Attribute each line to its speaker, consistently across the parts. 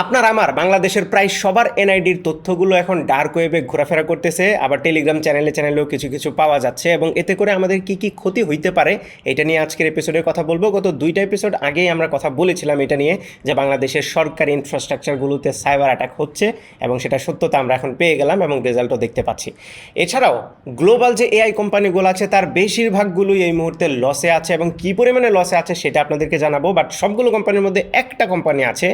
Speaker 1: আপনার আমার বাংলাদেশের প্রায় সবার এনআইডির তথ্যগুলো এখন ডার্ক ওয়েবে ঘোরাফেরা করতেছে, আবার টেলিগ্রাম চ্যানেলেও কিছু কিছু পাওয়া যাচ্ছে, এবং এতে করে আমাদের কি কি ক্ষতি হইতে পারে এটা নিয়ে আজকের এপিসোডে কথা বলবো। গত দুইটা এপিসোড আগেই আমরা কথা বলেছিলাম এটা নিয়ে, যে বাংলাদেশের সরকারি ইনফ্রাস্ট্রাকচারগুলোতে সাইবার অ্যাটাক হচ্ছে, এবং সেটা সত্যতা আমরা এখন পেয়ে গেলাম এবং রেজাল্টও দেখতে পাচ্ছি। এছাড়াও গ্লোবাল যে এআই কোম্পানিগুলো আছে তার বেশিরভাগগুলোই এই মুহূর্তে লসে আছে, এবং কী পরিমাণে লসে আছে সেটা আপনাদেরকে জানাবো। বাট সবগুলো কোম্পানির মধ্যে একটা কোম্পানি আছে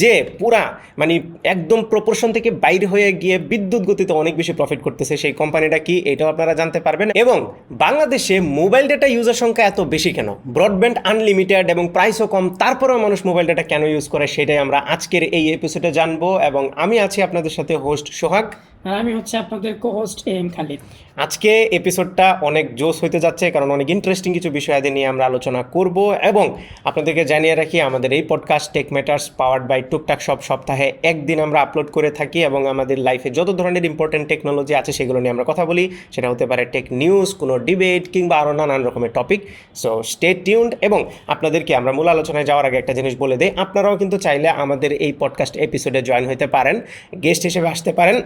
Speaker 1: যে পুরা মানে একদম প্রপোর্শন থেকে বাইরে হয়ে গিয়ে বিদ্যুৎ গতিতে অনেক বেশি প্রফিট করতেছে। সেই কোম্পানিটা কি এটাও আপনারা জানতে পারবেন। এবং বাংলাদেশে মোবাইল ডেটা ইউজার সংখ্যা এত বেশি কেন, ব্রডব্যান্ড আনলিমিটেড এবং প্রাইসও কম, তারপরেও মানুষ মোবাইল ডেটা কেন ইউজ করে সেটাই আমরা আজকের এই এপিসোডে জানবো। এবং আমি আছি আপনাদের সাথে হোস্ট সোহাগ,
Speaker 2: আর আমি হচ্ছে আপনাদের কো-হোস্ট এম খালিদ।
Speaker 1: আজকে এপিসোডটা অনেক জোস হইতে যাচ্ছে, কারণ অনেক ইন্টারেস্টিং কিছু বিষয়াদি নিয়ে আমরা আলোচনা করব। এবং আপনাদেরকে জানিয়ে রাখি, আমাদের এই podcast tech matters powered by Tuktak সব সপ্তাহে একদিন আমরা আপলোড করে থাকি, এবং আমাদের লাইফে যত ধরনের ইম্পর্টেন্ট টেকনোলজি আছে সেগুলো নিয়ে আমরা কথা বলি। সেটা হতে পারে টেক নিউজ, কোনো ডিবেট, কিংবা আরও নানান রকমের টপিক। So stay tuned. এবং আপনাদেরকে আমরা মূল আলোচনায় যাওয়ার আগে একটা জিনিস বলে দিই, আপনারাও কিন্তু চাইলে আমাদের এই পডকাস্ট এপিসোডে জয়েন হতে পারেন, গেস্ট হিসেবে আসতে পারেন।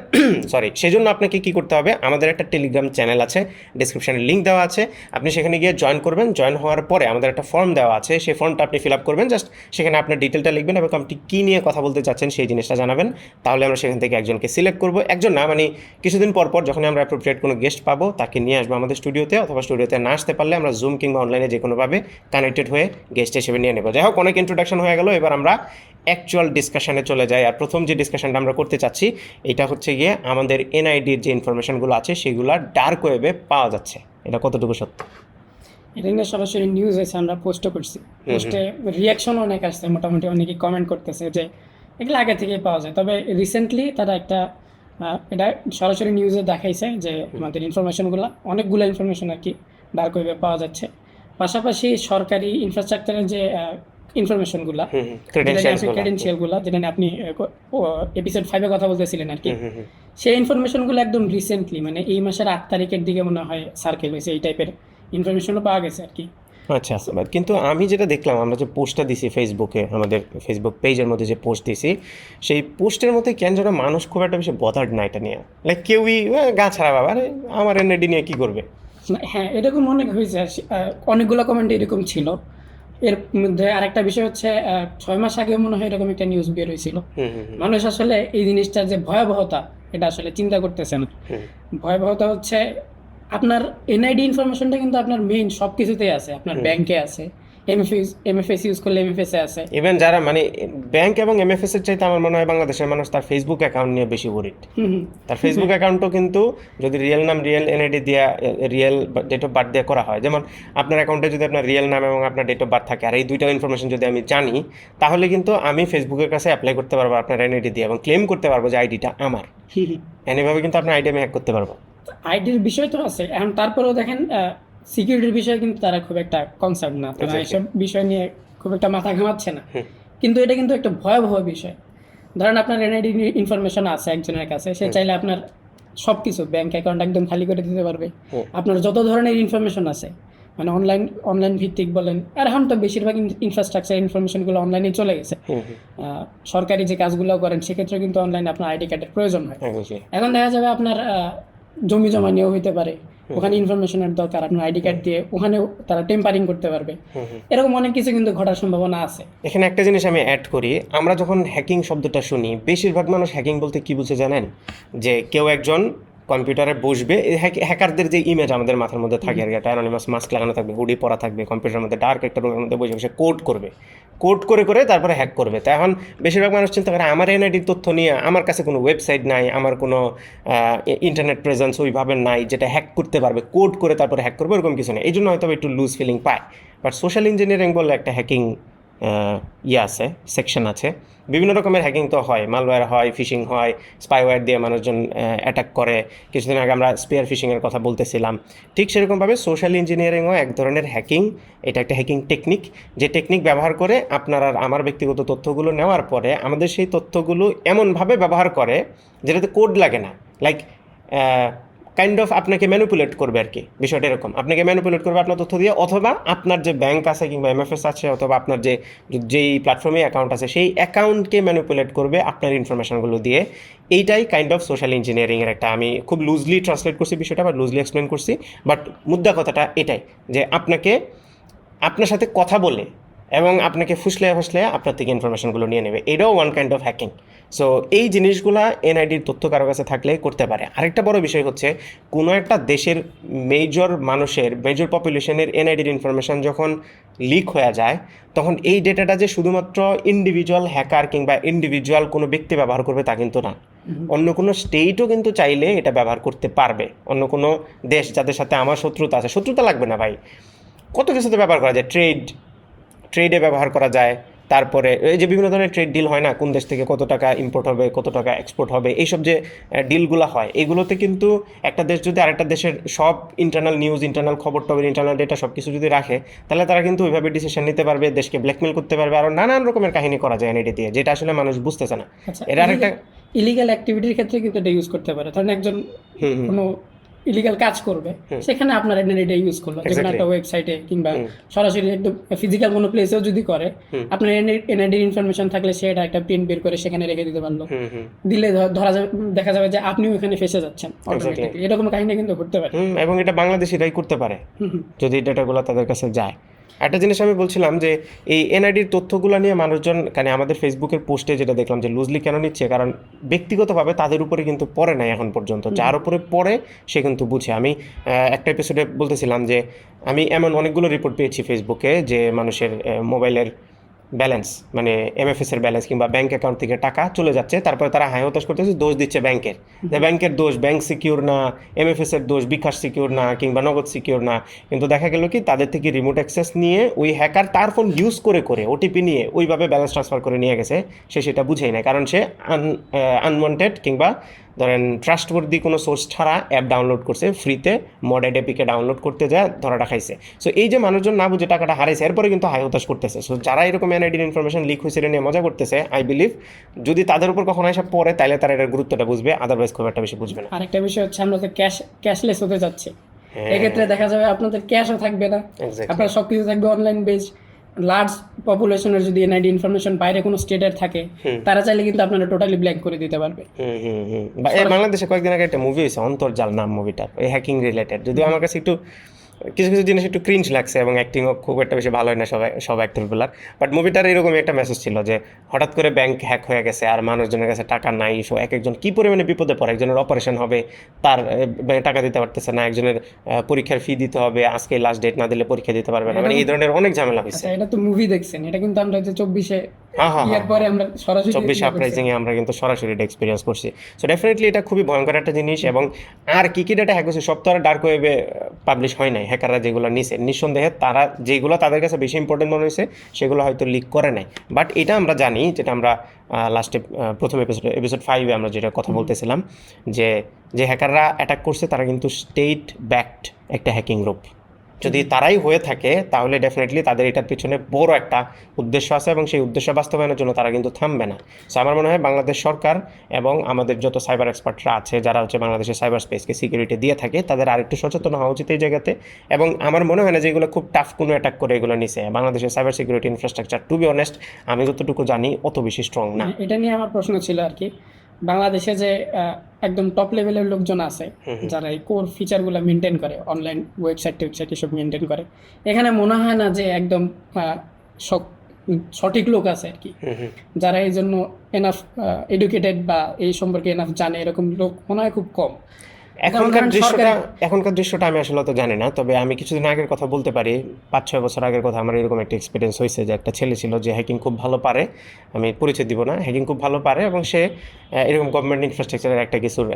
Speaker 1: সরি, সেজন্য আপনাকে কি করতে হবে, আমাদের একটা টেলিগ্রাম চ্যানেল আছে, ডিসক্রিপশনে লিঙ্ক দেওয়া আছে, আপনি সেখানে গিয়ে জয়েন করবেন। জয়েন হওয়ার পরে আমাদের একটা ফর্ম দেওয়া আছে, সেই ফর্মটা আপনি ফিল আপ করবেন। জাস্ট সেখানে আপনার ডিটেলটা লিখবেন এবং আপনি কী নিয়ে কথা বলতে চাচ্ছেন সেই জিনিসটা জানাবেন। তাহলে আমরা সেখান থেকে একজনকে সিলেক্ট করবো, একজন না মানে কিছুদিন পর পর যখন আমরা অ্যাপ্রোপ্রিয়েট কোনো গেস্ট পাবো তাকে নিয়ে আসবো আমাদের স্টুডিওতে, অথবা স্টুডিওতে না আসতে পারলে আমরা জুম কিংবা অনলাইনে যে কোনোভাবে কানেক্টেড হয়ে গেস্ট হিসেবে নিয়ে নেবো। যাই হোক, অনেক ইন্ট্রোডাকশন হয়ে গেল, এবার আমরা অ্যাকচুয়াল ডিসকাশনে চলে যাই। আর প্রথম যে ডিসকাশনটা আমরা করতে চাচ্ছি এটা হচ্ছে গিয়ে আমাদের এনআইডির যে ইনফরমেশনগুলো আছে সেগুলো ডার্ক ওয়েবে পাওয়া যাচ্ছে, এটা কতটুকু সত্য?
Speaker 2: এটা নিয়ে সরাসরি নিউজ হয়েছে, আমরা পোস্টও করছি। পোস্টে রিয়াকশন অনেক আসছে, মোটামুটি অনেকেই কমেন্ট করতেছে যে এগুলো আগে থেকেই পাওয়া যায়। তবে রিসেন্টলি তারা একটা এটা সরাসরি নিউজে দেখাইছে যে আমাদের ইনফরমেশনগুলো, অনেকগুলো ইনফরমেশন আর কি ডার্ক ওয়েবে পাওয়া যাচ্ছে। পাশাপাশি সরকারি ইনফ্রাস্ট্রাকচারের যে ইনফরমেশনগুলো, ক্রেডেনশিয়ালগুলো, যেটা নিয়ে আপনি এপিসোড 5-এ কথা বলতেছিলেন আর কি, সেই ইনফরমেশনগুলো একদম রিসেন্টলি মানে এই মাসের 8 তারিখের দিকে মনে হয় সার্কেল হয়েছে, এই টাইপের ইনফরমেশনও পাওয়া গেছে আর কি।
Speaker 1: আচ্ছা, কিন্তু আমি যেটা দেখলাম, আমরা যে পোস্টটা দিছি ফেসবুকে, আমাদের ফেসবুক পেজের মধ্যে যে পোস্ট দিছি, সেই পোস্টের মধ্যে কেন যেন মানুষ খুব একটা বেশি বদার্ড না এটা নিয়ে। লাইক কেউই গা ছাড়া বাবা, আরে আমার এনআইডি নিয়ে কী করবে।
Speaker 2: হ্যাঁ, এরকম অনেক হয়েছে, অনেকগুলো কমেন্ট এরকম ছিল। এর মধ্যে আরেকটা বিষয় হচ্ছে 6 মাস আগে মনে হয় এরকম একটা নিউজ বের হয়েছিল। মানুষ আসলে এই জিনিসটার যে ভয়াবহতা এটা আসলে চিন্তা করতেছে না। ভয়াবহতা হচ্ছে আপনার এনআইডি ইনফরমেশনটা কিন্তু আপনার মেইন সব কিছুতেই আছে, আপনার ব্যাংকে আছে, এমএফএস ইউজ করলে এমএফএসে আছে।
Speaker 1: ইভেন যারা মানে ব্যাংক এবং এমএফএস এর চাইতে আমার মনে হয় বাংলাদেশের মানুষ তার ফেসবুক অ্যাকাউন্ট নিয়ে বেশি ওয়ারিড। তার ফেসবুক অ্যাকাউন্টও কিন্তু যদি রিয়েল নাম, রিয়েল এনআইডি দিয়া, রিয়েল ডেট অফ বার্থ দিয়ে করা হয়, যেমন আপনার অ্যাকাউন্টে যদি আপনার রিয়েল নাম এবং আপনার ডেট অফ বার্থ থাকে, আর এই দুইটা ইনফরমেশন যদি আমি জানি, তাহলে কিন্তু আমি ফেসবুকের কাছে অ্যাপ্লাই করতে পারবো আপনার এনআইডি দিয়ে, এবং ক্লেম করতে পারবো যে আইডিটা আমার। এভাবে কিন্তু আপনার আইডি আমি হ্যাক করতে পারবো।
Speaker 2: আইডির বিষয় তো আছে, এখন তারপরেও দেখেন সিকিউরিটির বিষয়ে কিন্তু তারা খুব একটা কনসার্ন না, তারা এইসব বিষয় নিয়ে খুব একটা মাথা ঘামাচ্ছে না। কিন্তু এটা কিন্তু একটা ভয়াবহ বিষয়। ধরেন আপনার এনআইডি ইনফরমেশন আছে একজনের কাছে, সে চাইলে আপনার সব কিছু ব্যাংক অ্যাকাউন্ট একদম খালি করে দিতে পারবে। আপনার যত ধরনের ইনফরমেশন আছে মানে অনলাইন ভিত্তিক বলেন, আর এখন তো বেশিরভাগ ইনফ্রাস্ট্রাকচার ইনফরমেশনগুলো অনলাইনে চলে গেছে। সরকারি যে কাজগুলো করেন সেক্ষেত্রে কিন্তু অনলাইনে আপনার আইডি কার্ডের প্রয়োজন হয়। এখন দেখা যাবে আপনার জমি জমা নিয়েও হইতে পারে, ওখানে ইনফরমেশনের দরকার, আপনার আইডি কার্ড দিয়ে ওখানেও তারা টেম্পারিং করতে পারবে। এরকম অনেক কিছু কিন্তু ঘটার সম্ভাবনা আছে।
Speaker 1: এখানে একটা জিনিস আমি অ্যাড করি, আমরা যখন হ্যাকিং শব্দটা শুনি, বেশিরভাগ মানুষ হ্যাকিং বলতে কি বুঝে জানেন, যে কেউ একজন কম্পিউটারে বসবে, হ্যাকারদের যে ইমেজ আমাদের মাথার মধ্যে থাকে আর কি, একটা অ্যানোনিমাস মাস্ক লাগানো থাকবে, হুডি পরা থাকবে, কম্পিউটারের মধ্যে ডার্ক একটা রুমের মধ্যে বসে বসে কোড করে তারপরে হ্যাক করবে। তা এখন বেশিরভাগ মানুষ চিন্তা করে আমার এনআইডির তথ্য নিয়ে আমার কাছে কোনো ওয়েবসাইট নাই, আমার কোনো ইন্টারনেট প্রেজেন্স ওইভাবে নাই যেটা হ্যাক করতে পারবে, কোড করে তারপরে হ্যাক করবে, এরকম কিছু নেই। এই জন্য হয়তো একটু লুজ ফিলিং পায়। বাট সোশ্যাল ইঞ্জিনিয়ারিং বলে একটা হ্যাকিং আছে, সেকশন আছে। বিভিন্ন রকমের হ্যাকিং তো হয়, মালওয়্যার হয়, ফিশিং হয়, স্পাইওয়্যার দিয়ে মানুষজন অ্যাটাক করে। কিছুদিন আগে আমরা স্পেয়ার ফিশিংয়ের কথা বলতেছিলাম। ঠিক সেরকমভাবে সোশ্যাল ইঞ্জিনিয়ারিংও এক ধরনের হ্যাকিং। এটা একটা হ্যাকিং টেকনিক, যে টেকনিক ব্যবহার করে আপনার আর আমার ব্যক্তিগত তথ্যগুলো নেওয়ার পরে আমাদের সেই তথ্যগুলো এমনভাবে ব্যবহার করে যেটাতে কোড লাগে না। লাইক কাইন্ড অফ আপনাকে ম্যানিপুলেট করবে আর কি, বিষয়টা এরকম। আপনাকে ম্যানিপুলেট করবে আপনার তথ্য দিয়ে, অথবা আপনার যে ব্যাংক আছে কিংবা এমএফএস আছে, অথবা আপনার যেই প্ল্যাটফর্মে অ্যাকাউন্ট আছে সেই অ্যাকাউন্টকে ম্যানিপুলেট করবে আপনার ইনফরমেশনগুলো দিয়ে। এইটাই কাইন্ড অফ সোশ্যাল ইঞ্জিনিয়ারিংয়ের একটা, আমি খুব লুজলি ট্রান্সলেট করছি বিষয়টা বা লুজলি এক্সপ্লেন করছি, বাট মুদ্রা কথাটা এটাই যে আপনার সাথে কথা বলে এবং আপনাকে ফুসলে আপনার থেকে ইনফরমেশনগুলো নিয়ে নেবে। এটাও one kind of hacking. So এই জিনিসগুলা এনআইডির তথ্য কারো কাছে থাকলে করতে পারে। আরেকটা বড় বিষয় হচ্ছে, কোনো একটা দেশের মেজর পপুলেশনের এনআইডির ইনফরমেশন যখন লিক হয়ে যায়, তখন এই ডেটাটা যে শুধুমাত্র ইন্ডিভিজুয়াল হ্যাকার কিংবা ইন্ডিভিজুয়াল কোনো ব্যক্তি ব্যবহার করবে তা কিন্তু না। অন্য কোনো স্টেটও কিন্তু চাইলে এটা ব্যবহার করতে পারবে। অন্য কোনো দেশ যাদের সাথে আমার শত্রুতা আছে, শত্রুতা লাগবে না ভাই, কত কিছুতে ব্যবহার করা যায়, ট্রেডে ব্যবহার করা যায়। তারপরে এই যে বিভিন্ন ধরনের ট্রেড ডিল হয় না, কোন দেশ থেকে কত টাকা ইম্পোর্ট হবে, কত টাকা এক্সপোর্ট হবে, এইসব যে ডিলগুলো হয়, এগুলোতে কিন্তু একটা দেশ যদি আরেকটা দেশের সব ইন্টারনাল নিউজ, ইন্টারনাল খবর টবর, ইন্টারনাল ডেটা সব কিছু যদি রাখে, তাহলে তারা কিন্তু ওইভাবে ডিসিশন নিতে পারবে, দেশকে ব্ল্যাকমেল করতে পারবে, আরও নানান রকমের কাহিনী করা যায় এনআইডি দিয়ে, যেটা আসলে মানুষ বুঝতেছে না। এটা আরেকটা
Speaker 2: ইলিগাল অ্যাক্টিভিটির ক্ষেত্রে কিন্তু এটা ইউজ করতে পারে। ধরেন একজন কোনো ইলিগাল কাজ করবে, সেখানে আপনার এনআইডিটা ইউজ করলো, যেখানে একটা ওয়েবসাইটে কিংবা সরাসরি একদম ফিজিক্যাল কোনো প্লেসেও যদি করে, আপনার এনআইডির ইনফরমেশন থাকলে সে এটা একটা প্রিন্ট বের করে সেখানে রেখে দিতে পারলো, দিলে ধরা যাবে, দেখা যাবে যে আপনিও এখানে ফেসে যাচ্ছেন অটোমেটিক্যালি। এরকম কাহিনী কিন্তু ঘটতে পারে,
Speaker 1: এবং এটা বাংলাদেশিরাই করতে পারে যদি ডেটাগুলো তাদের কাছে যায়। একটা জিনিস আমি বলছিলাম যে এই এনআইডির তথ্যগুলো নিয়ে মানুষজন, মানে আমাদের ফেসবুকের পোস্টে যেটা দেখলাম যে লুজলি কেন নিচ্ছে, কারণ ব্যক্তিগতভাবে তাদের উপরে কিন্তু পড়ে নাই এখন পর্যন্ত, যার উপরে পড়ে সে কিন্তু বুঝে। আমি একটা এপিসোডে বলতেছিলাম যে আমি এমন অনেকগুলো রিপোর্ট পেয়েছি ফেসবুকে যে মানুষের মোবাইলের ব্যালেন্স, মানে এমএফএসের ব্যালেন্স কিংবা ব্যাঙ্ক অ্যাকাউন্ট থেকে টাকা চলে যাচ্ছে, তারপরে তারা হাই হতাশ করতেছে, দোষ দিচ্ছে ব্যাংকের, যে ব্যাংকের দোষ, ব্যাংক সিকিউর না, এমএফএসের দোষ, বিকাশ সিকিউর না কিংবা নগদ সিকিউর না। কিন্তু দেখা গেল কি তাদের থেকে রিমোট অ্যাক্সেস নিয়ে ওই হ্যাকার তার ফোন ইউজ করে ওটিপি নিয়ে ওইভাবে ব্যালেন্স ট্রান্সফার করে নিয়ে গেছে, সে সেটা বুঝেই না, কারণ সে আনওয়ান্টেড কিংবা ধরেন ট্রাস্টওয়ার্দি কোনো সোর্স ছাড়া অ্যাপ ডাউনলোড করছে ফ্রিতে, মডেড এপিকে ডাউনলোড করতে যায়, ধরাটা খাইছে। সো এই যে মানুষজন না বুঝে টাকাটা হারাইছে, এরপরে কিন্তু হাই হতাশ করতেছে। সো যারা এরকম এনআইডির ইনফরমেশন লিক হয়েছে নিয়ে মজা করতেছে, আই বিলিভ যদি তাদের উপর কখনো এসব পড়ে, তাহলে তারা এটার গুরুত্বটা বুঝবে, আদারওয়াইজ খুব একটা বেশি বুঝবে না।
Speaker 2: আরেকটা বিষয় হচ্ছে, আমরা তো ক্যাশলেস হতে যাচ্ছি, এক্ষেত্রে দেখা যাবে আপনাদের ক্যাশও থাকবে না, আপনার সবকিছু থাকবে অনলাইন বেসড। লার্জ পপুলেশনের যদি এনআইডি ইনফরমেশন বাইরে কোনো স্টেটের থাকে, তারা চাইলে কিন্তু আপনারা টোটালি ব্ল্যাঙ্ক করে দিতে পারবে।
Speaker 1: বাংলাদেশে কয়েকদিন আগে একটা মুভি হয়েছে অন্তর্জাল নাম মুভিটার, ওই হ্যাকিং রিলেটেড, যদিও আমার কাছে একটু কিছু জিনিস একটু ক্রিঞ্জ লাগছে এবং অ্যাক্টিংও খুব একটা বেশি ভালো হয় না সব অ্যাক্টরগুলার, বাট মুভিটার এরকমই একটা মেসেজ ছিল যে হঠাৎ করে ব্যাংক হ্যাক হয়ে গেছে আর মানুষজনের কাছে টাকা নাই, সো একজন কী পরিমাণে বিপদে পড়ে, একজনের অপারেশন হবে তার টাকা দিতে পারতেছে না, একজনের পরীক্ষার ফি দিতে হবে, আজকে লাস্ট ডেট না দিলে পরীক্ষা দিতে পারবে না, মানে এই ধরনের অনেক ঝামেলা হয়েছে।
Speaker 2: এটা তো মুভি দেখছেন, এটা কিন্তু আমরা 24-এ পরে আমরা সরাসরি
Speaker 1: 24 আপরাইজিংয়ে আমরা কিন্তু সরাসরি এটা এক্সপিরিয়েন্স করছি। সো ডেফিনেটলি এটা খুবই ভয়ঙ্কর একটা জিনিস। এবং আর কী ডেটা হ্যাক হয়েছে সব তো আর ডার্ক ওয়েবে পাবলিশ হয় নাই, হ্যাকাররা যেগুলো নিছে নিঃসন্দেহে তারা যেগুলো তাদের কাছে বেশি ইম্পর্টেন্ট মনে হয়েছে সেগুলো হয়তো লিক করে নাই। বাট এটা আমরা জানি, যেটা আমরা লাস্টে প্রথম এপিসোড 5-এ আমরা যেটা কথা বলতেছিলাম, যে হ্যাকাররা অ্যাটাক করছে তারা কিন্তু স্টেট ব্যাকড একটা হ্যাকিং গ্রুপ। যদি তারাই হয়ে থাকে তাহলে ডেফিনেটলি তাদের এটার পিছনে বড় একটা উদ্দেশ্য আছে এবং সেই উদ্দেশ্য বাস্তবায়নের জন্য তারা কিন্তু থামবে না। সো আমার মনে হয় বাংলাদেশ সরকার এবং আমাদের যত সাইবার এক্সপার্টরা আছে, যারা হচ্ছে বাংলাদেশের সাইবার স্পেসকে সিকিউরিটি দিয়ে থাকে, তাদের আরেকটু সচেতন হওয়া উচিত এই জায়গাতে। এবং আমার মনে হয় না যে এগুলো খুব টাফ কোনো অ্যাটাক করে এগুলো নিছে। বাংলাদেশের cyber security infrastructure to be honest আমি যতটুকু জানি অত বেশি স্ট্রং না।
Speaker 2: এটা নিয়ে আমার প্রশ্ন ছিল আর কি, বাংলাদেশে যে একদম টপ লেভেলের লোকজন আছে যারা এই কোর ফিচারগুলো মেনটেন করে, অনলাইন ওয়েবসাইট এসব মেনটেন করে, এখানে মনে হয় না যে একদম সঠিক লোক আছে আর কি, যারা এই জন্য এনাফ এডুকেটেড বা এই সম্পর্কে এনাফ জানে, এরকম লোক মনে হয় খুব কম।
Speaker 1: এখনকার দৃশ্যটা আমি আসলে তো জানি না, তবে আমি কিছুদিন আগের কথা বলতে পারি, 5-6 বছর আগের কথা। আমার এরকম একটা এক্সপিরিয়েন্স হয়েছে যে একটা ছেলে ছিল যে হ্যাকিং খুব ভালো পারে, আমি পরিচয় দিব না, হ্যাকিং খুব ভালো পারে এবং সে এরকম গভর্নমেন্ট ইনফ্রাস্ট্রাকচারের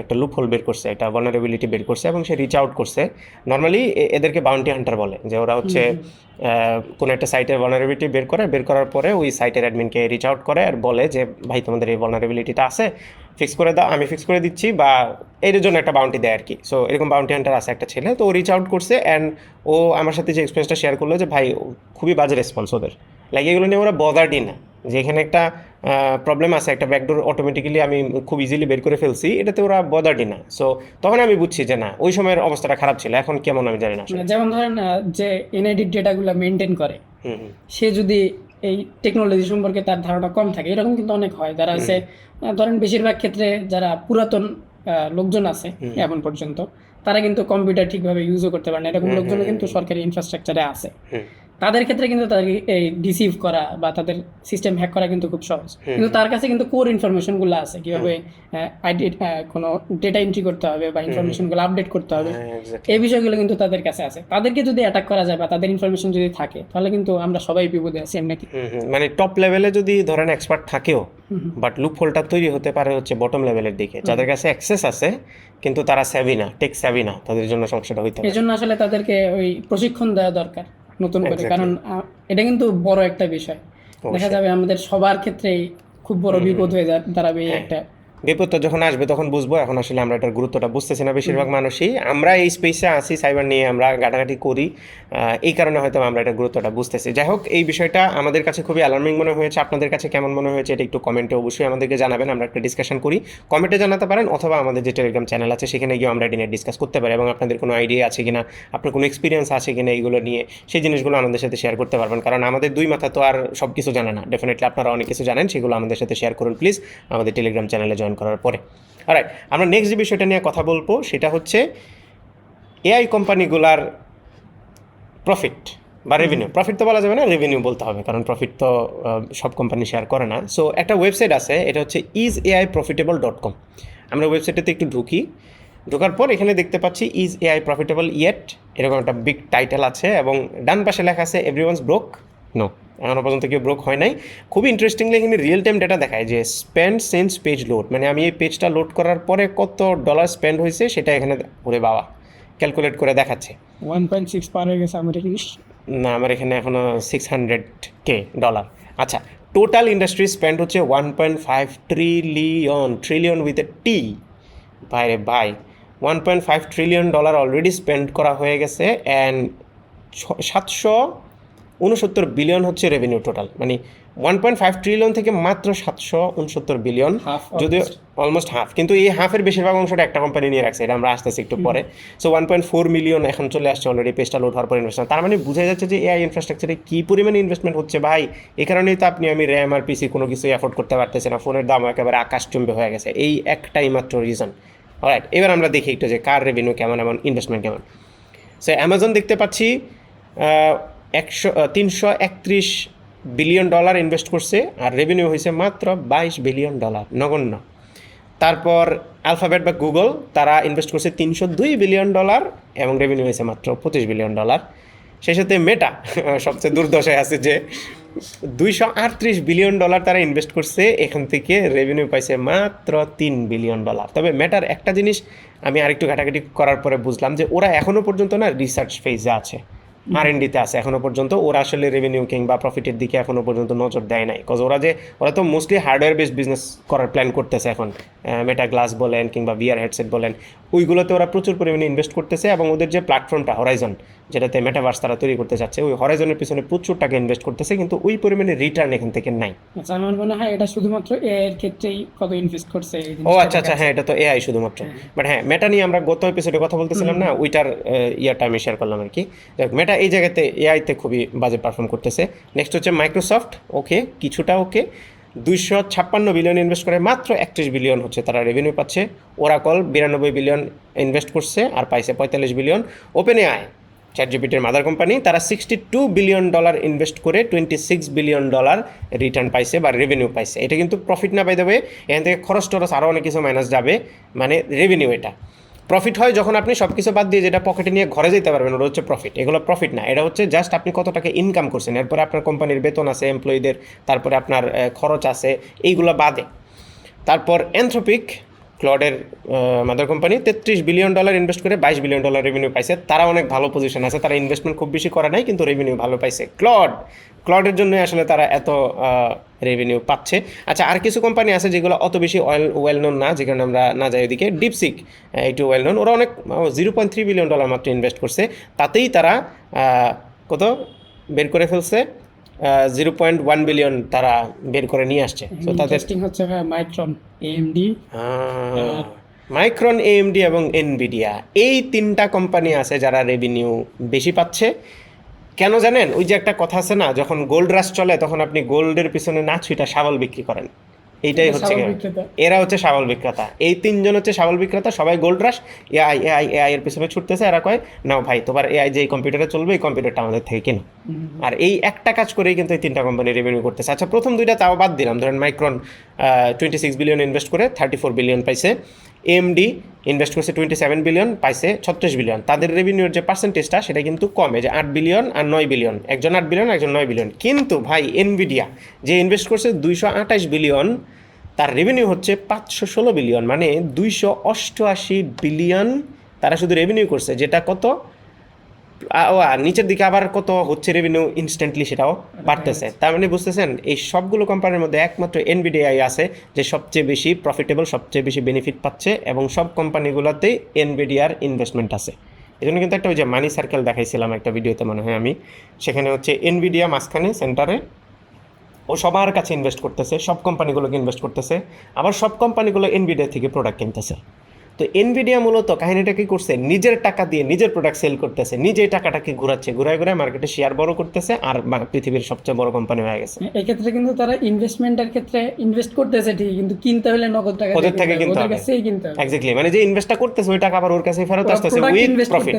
Speaker 1: একটা লুপ হোল বের করছে, একটা ভালনারেবিলিটি বের করছে এবং সে রিচ আউট করছে। নর্মালি এদেরকে বাউন্টি হান্টার বলে, যে ওরা হচ্ছে কোনো একটা সাইটের ভালনারেবিলিটি বের করার পরে ওই সাইটের অ্যাডমিনকে রিচ আউট করে আর বলে যে ভাই তোমাদের এই ভালনারেবিলিটিটা আছে, ফিক্স করে দাও, আমি ফিক্স করে দিচ্ছি, বা এর জন্য একটা বাউন্টি দেয় আর কি। সো এরকম বাউন্টি হান্টার আছে একটা ছেলে, তো ও রিচ আউট করছে অ্যান্ড ও আমার সাথে যে এক্সপিরিয়েন্সটা শেয়ার করলো যে ভাই খুবই বাজে রেসপন্স ওদের, লাইক এগুলো নিয়ে ওরা বদার্ডই না, যে এখানে একটা প্রবলেম আছে, একটা ব্যাকডোর অটোমেটিক্যালি আমি খুব ইজিলি বের করে ফেলছি, এটাতে ওরা বদার্ডই না। সো তখন আমি বুঝছি যে না, ওই সময়ের অবস্থাটা খারাপ ছিল, এখন কেমন আমি জানি না আসলে।
Speaker 2: মানে যেমন ধরেন যে এনআইডির ডেটাগুলো মেনটেন করে,
Speaker 1: হুম হুম
Speaker 2: সে যদি এই টেকনোলজি সম্পর্কে তার ধারণা কম থাকে, এরকম কিন্তু অনেক হয় যারা আছে ধরেন বেশিরভাগ ক্ষেত্রে যারা পুরাতন লোকজন আছে এখন পর্যন্ত, তারা কিন্তু কম্পিউটার ঠিকভাবে ইউজও করতে পারে না, এরকম লোকজনও কিন্তু সরকারি ইনফ্রাস্ট্রাকচারে আছে।
Speaker 1: হুম
Speaker 2: তাদের ক্ষেত্রে কিন্তু তাদের এই ডিসিভ করা বা তাদের সিস্টেম হ্যাক করা কিন্তু খুব সহজ, কিন্তু তার কাছে কিন্তু কোর ইনফরমেশনগুলো আছে, কিভাবে আইডি কোনো ডেটা এন্ট্রি করতে হবে বা ইনফরমেশনগুলো আপডেট করতে হবে,
Speaker 1: হ্যাঁ exactly.
Speaker 2: এই বিষয়গুলো কিন্তু তাদের কাছে আছে। তাদেরকে যদি অ্যাটাক করা যায় বা তাদের ইনফরমেশন যদি থাকে, তাহলে কিন্তু আমরা সবাই বিপদে আছি এমনি।
Speaker 1: মানে টপ লেভেলে যদি ধরেন এক্সপার্ট থাকেও, বাট লুপহোলটা তৈরি হতে পারে হচ্ছে বটম লেভেলের দিকে, যাদের কাছে অ্যাক্সেস আছে কিন্তু তারা স্যাভি না, টেক স্যাভি না, তাদের জন্য সমস্যাটা হইতে পারে।
Speaker 2: এই জন্য আসলে তাদেরকে ওই প্রশিক্ষণ দেওয়া দরকার নতুন করে,
Speaker 1: Exactly.
Speaker 2: কারণ এটা কিন্তু বড় একটা বিষয়। দেখা যাবে আমাদের সবার ক্ষেত্রেই খুব বড় বিপদ হয়ে দাঁড়াবে এই একটা।
Speaker 1: বিপদটা যখন আসবে তখন বুঝবো, এখন আসলে আমরা এটার গুরুত্বটা বুঝতেছি না বেশিরভাগ মানুষই। আমরা এই স্পেসে আসি, সাইবার নিয়ে আমরা ঘাটাঘাটি করি, এই কারণে হয়তো আমরা এটার গুরুত্বটা বুঝতেছি। যাই হোক, এই বিষয়টা আমাদের কাছে খুবই অ্যালার্মিং মনে হয়েছে। আপনাদের কাছে কেমন মনে হয়েছে এটা একটু কমেন্টে অবশ্যই আমাদেরকে জানাবেন, আমরা একটা ডিসকাশন করি, কমেন্টে জানাতে পারেন, অথবা আমাদের যে টেলিগ্রাম চ্যানেল আছে সেখানে গিয়ে আমরা এটা নিয়ে ডিসকাস করতে পারি, এবং আপনাদের কোনো আইডিয়া আছে কিনা, আপনার কোনো এক্সপিরিয়েন্স আছে কিনা এইগুলো নিয়ে, সেই জিনিসগুলো আমাদের সাথে শেয়ার করতে পারবেন। কারণ আমাদের দুই মাথা তো আর সব কিছু জানে না, ডেফিনেটলি আপনারা অনেক কিছু জানেন, সেগুলো আমাদের সাথে শেয়ার করুন প্লিজ আমাদের টেলিগ্রাম চ্যানেলে জয়েন করার পরে। অলরাইট, আমরা নেক্সট যে বিষয়টা নিয়ে কথা বলবো সেটা হচ্ছে এআই কোম্পানিগুলার প্রফিট বা রেভিনিউ। প্রফিট তো বলা যাবে না, রেভিনিউ বলতে হবে, কারণ প্রফিট তো সব কোম্পানি শেয়ার করে না। সো একটা ওয়েবসাইট আছে, এটা হচ্ছে iseaiprofitable.com। আমরা ওয়েবসাইটটাতে একটু ঢুকি, ঢোকার পর এখানে দেখতে পাচ্ছি ইজ এআই প্রফিটেবল ইয়েট, এরকম একটা বিগ টাইটেল আছে, এবং ডান পাশে লেখা আছে এভরিওয়ানস ব্রোক নো, এখনও পর্যন্ত কেউ ব্রোক হয় নাই। খুবই ইন্টারেস্টিংলি এখানে রিয়েল টাইম ডেটা দেখায় যে স্পেন্ড সিন্স পেজ লোড, মানে আমি এই পেজটা লোড করার পরে কত ডলার স্পেন্ড হয়েছে সেটা এখানে ওরে বাবা ক্যালকুলেট করে দেখাচ্ছে।
Speaker 2: 1.6 পার হয়ে গেছে আমাদের ইংলিশ।
Speaker 1: না, আমার এখানে এখনও $600K। আচ্ছা, টোটাল ইন্ডাস্ট্রি স্পেন্ড হচ্ছে 1.5 ট্রিলিয়ন, ট্রিলিয়ন উইথ এ টি, বাইরে ভাই, $1.5 ট্রিলিয়ন অলরেডি স্পেন্ড করা হয়ে গেছে, অ্যান্ড 769 বিলিয়ন হচ্ছে রেভিনিউ টোটাল। মানে 1.5 ট্রিলিয়ন থেকে মাত্র 769 বিলিয়ন, যদিও অলমোস্ট হাফ, কিন্তু এই হাফের বেশিরভাগ অংশটা একটা কোম্পানি নিয়ে রাখছে, এটা আমরা আসতেছি একটু পরে। সো 1.4 মিলিয়ন এখন চলে আসছে অলরেডি পেজটা লোড হওয়ার পর ইনভেস্টমেন্ট। তার মানে বোঝা যাচ্ছে যে এআই ইনফ্রাস্ট্রাকচারে কী পরিমাণে ইনভেস্টমেন্ট হচ্ছে ভাই। এই কারণেই তো আমি র্যাম আর পিসি কোনো কিছুই অ্যাফোর্ড করতে পারতেছি না, ফোনের দাম একেবারে আকাশচুম্বে হয়ে গেছে, এই একটাই মাত্র রিজন। অলরাইট, এবার আমরা দেখি একটু যে কার রেভিনিউ কেমন এবং ইনভেস্টমেন্ট কেমন। সো অ্যামাজন দেখতে পাচ্ছি 331 বিলিয়ন ডলার ইনভেস্ট করছে, আর রেভিনিউ হয়েছে মাত্র 22 বিলিয়ন ডলার, নগণ্য। তারপর আলফাবেট বা গুগল, তারা ইনভেস্ট করছে 302 বিলিয়ন ডলার এবং রেভিনিউ হয়েছে মাত্র 25 বিলিয়ন ডলার। সেই সাথে মেটা সবচেয়ে দুর্দশায় আছে যে 238 বিলিয়ন ডলার তারা ইনভেস্ট করছে, এখান থেকে রেভিনিউ পাইছে মাত্র 3 বিলিয়ন ডলার। তবে মেটার একটা জিনিস আমি আরেকটু ঘাটাঘাটি করার পরে বুঝলাম যে ওরা এখনও পর্যন্ত না রিসার্চ ফেজে আছে, R&Dতে আছে এখনও পর্যন্ত, ওরা আসলে রেভিনিউ কিংবা প্রফিটের দিকে এখনও পর্যন্ত নজর দেয় নাই। কজ ওরা তো মোস্টলি হার্ডওয়্যার বেসড বিজনেস করার প্ল্যান করতেছে এখন, মেটা গ্লাস বলেন কিংবা VR হেডসেট বলেন, ওইগুলোতে ওরা প্রচুর পরিমাণে ইনভেস্ট করতেছে, এবং ওদের যে প্ল্যাটফর্মটা হরাইজন, যেটাতে মেটাভার্স তারা তৈরি করতে চাচ্ছে, ওই হরাইজনের পিছনে প্রচুর টাকা ইনভেস্ট করতেছে, কিন্তু ওই পরিমাণে রিটার্ন এখান থেকে নাই।
Speaker 2: আচ্ছা, আমার মনে হয় এটা শুধুমাত্র এআই এর ক্ষেত্রেই কত ইনভেস্ট করছে এই
Speaker 1: ও
Speaker 2: জিনিসটা
Speaker 1: আচ্ছা আচ্ছা, হ্যাঁ, এটা তো এআই শুধুমাত্র। বাট হ্যাঁ, মেটা নিয়ে আমরা গত এপিসোডে কথা বলতেছিলাম না, ওইটার ইয়ারটা আমি শেয়ার করলাম আর কি। মেটা এই জায়গাতে এআইতে খুবই বাজে পারফর্ম করতেছে। নেক্সট হচ্ছে মাইক্রোসফট, ওকে, কিছুটা ওকে, 256 বিলিয়ন ইনভেস্ট করে মাত্র 31 বিলিয়ন হচ্ছে তারা রেভিনিউ পাচ্ছে। ওরাকল 92 বিলিয়ন ইনভেস্ট করছে আর পাইছে 45 বিলিয়ন। ওপেন এআই, চ্যাটজিপিটির মাদার কোম্পানি, তারা 62 বিলিয়ন ডলার ইনভেস্ট করে 26 বিলিয়ন ডলার রিটার্ন পাইছে বা রেভিনিউ পাইছে। এটা কিন্তু প্রফিট না, বাই দ্য ওয়ে, এখান থেকে খরচ টরচ আরও অনেক কিছু মাইনাস যাবে, মানে রেভিনিউ। এটা প্রফিট হয় যখন আপনি সব কিছু বাদ দিয়ে যেটা পকেটে নিয়ে ঘরে যেতে পারবেন, ওটা হচ্ছে প্রফিট। এগুলো প্রফিট না, এটা হচ্ছে জাস্ট আপনি কত টাকা ইনকাম করছেন, এরপরে আপনার কোম্পানির বেতন আছে এমপ্লয়ীদের, তারপরে আপনার খরচ আছে, এইগুলো বাদে। তারপর অ্যানথ্রোপিক, ক্লডের mother company, 33 billion dollar invest করে 22 বিলিয়ন ডলার রেভিনিউ পাইছে। তারা অনেক ভালো পজিশন আছে, তারা ইনভেস্টমেন্ট খুব বেশি করে নাই কিন্তু রেভিনিউ ভালো পাইছে। ক্লডের জন্যই আসলে তারা এত রেভিনিউ পাচ্ছে। আচ্ছা, আর কিছু কোম্পানি আছে যেগুলো অত বেশি ওয়েল নোন না, যেখানে আমরা না যাই ওদিকে। ডিপসিক একটু ওয়েল নোন, ওরা অনেক 0.3 বিলিয়ন ডলার মাত্র ইনভেস্ট করছে, তাতেই তারা কত বের করে ফেলছে, 0.1 বিলিয়ন তারা বের করে নিয়ে আসছে। তো তাদের
Speaker 2: ইন্টারেস্টিং হচ্ছে মাইক্রন, এএমডি,
Speaker 1: মাইক্রন, এএমডি এবং এনভিডিয়া, এই তিনটা কোম্পানি আছে যারা রেভিনিউ বেশি পাচ্ছে। কেন জানেন? ওই যে একটা কথা আছে না, যখন গোল্ড রাশ চলে তখন আপনি গোল্ডের পিছনে না ছুঁইটা শাবল বিক্রি করেন, এইটাই হচ্ছে
Speaker 2: শাবল
Speaker 1: গিয়ে।
Speaker 2: বিক্রেতা।
Speaker 1: এরা হচ্ছে শাবল বিক্রেতা, এই তিনজন হচ্ছে শাবল বিক্রেতা, সবাই গোল্ড রাশ, এআই এআই এআই এর পিছনে ছুটতেছে। এরা কয় নাও ভাই তোমার এআই যে কম্পিউটারে চলবে এই কম্পিউটারটা আমাদের থেকে কিনো। আর এই একটা কাজ করেই কিন্তু এই তিনটা কোম্পানি রেভিনিউ করতেছে। আচ্ছা, প্রথম দুইটা তাও বাদ দিলাম, ধরেন মাইক্রন 26 বিলিয়ন ইনভেস্ট করে 34 বিলিয়ন পাইছে, এএমডি ইনভেস্ট করছে 27 বিলিয়ন, পাইছে 36 বিলিয়ন। তাদের রেভিনিউর যে পার্সেন্টেজটা সেটা কিন্তু কমে, যে 8 বিলিয়ন আর 9 বিলিয়ন, একজন 8 বিলিয়ন একজন 9 বিলিয়ন। কিন্তু ভাই এনভিডিয়া যে ইনভেস্ট করছে 228 বিলিয়ন, তার রেভিনিউ হচ্ছে 516 বিলিয়ন, মানে 288 বিলিয়ন তারা শুধু রেভিনিউ করছে, যেটা কত আর নিচের দিকে আবার কত হচ্ছে রেভিনিউ ইনস্ট্যান্টলি সেটাও বাড়তেছে। তার মানে বুঝতেছেন এই সবগুলো কোম্পানির মধ্যে একমাত্র এনভিডিআই আছে যে সবচেয়ে বেশি প্রফিটেবল, সবচেয়ে বেশি বেনিফিট পাচ্ছে, এবং সব কোম্পানিগুলোতেই এনভিডিআর ইনভেস্টমেন্ট আছে। এই জন্য কিন্তু একটা ওই যে মানি সার্কেল দেখাইছিলাম একটা ভিডিওতে মনে হয় আমি, সেখানে হচ্ছে এনভিডিয়া মাঝখানে সেন্টারে, ও সবার কাছে ইনভেস্ট করতেছে, সব কোম্পানিগুলোকে ইনভেস্ট করতেছে, আবার সব কোম্পানিগুলো এনভিডিয়া থেকে প্রোডাক্ট কিনতেছে। তো এনভিডিয়া মূলত কাহিনীটা কি করছে, নিজের টাকা দিয়ে নিজের প্রোডাক্ট সেল করতেছে, নিজেই টাকাটাকে ঘুরাচ্ছে, ঘুরায় ঘুরায় মার্কেটে শেয়ার বড় করতেছে, আর পৃথিবীর সবচেয়ে বড় কোম্পানি হয়ে গেছে।
Speaker 2: এক্ষেত্রে কিন্তু তারা ইনভেস্টমেন্টের ক্ষেত্রে ইনভেস্ট করতেছে ঠিকই, কিন্তু কিনতে হলে নগদ টাকা
Speaker 1: ওদের থেকে কিনতে
Speaker 2: ওদের
Speaker 1: হবে,
Speaker 2: কাছেই কিনতে হবে।
Speaker 1: এক্স্যাক্টলি, মানে যে ইনভেস্টটা করতেছে ওই টাকা আবার ওর কাছেই ফেরত আসতেছে উইথ প্রফিট।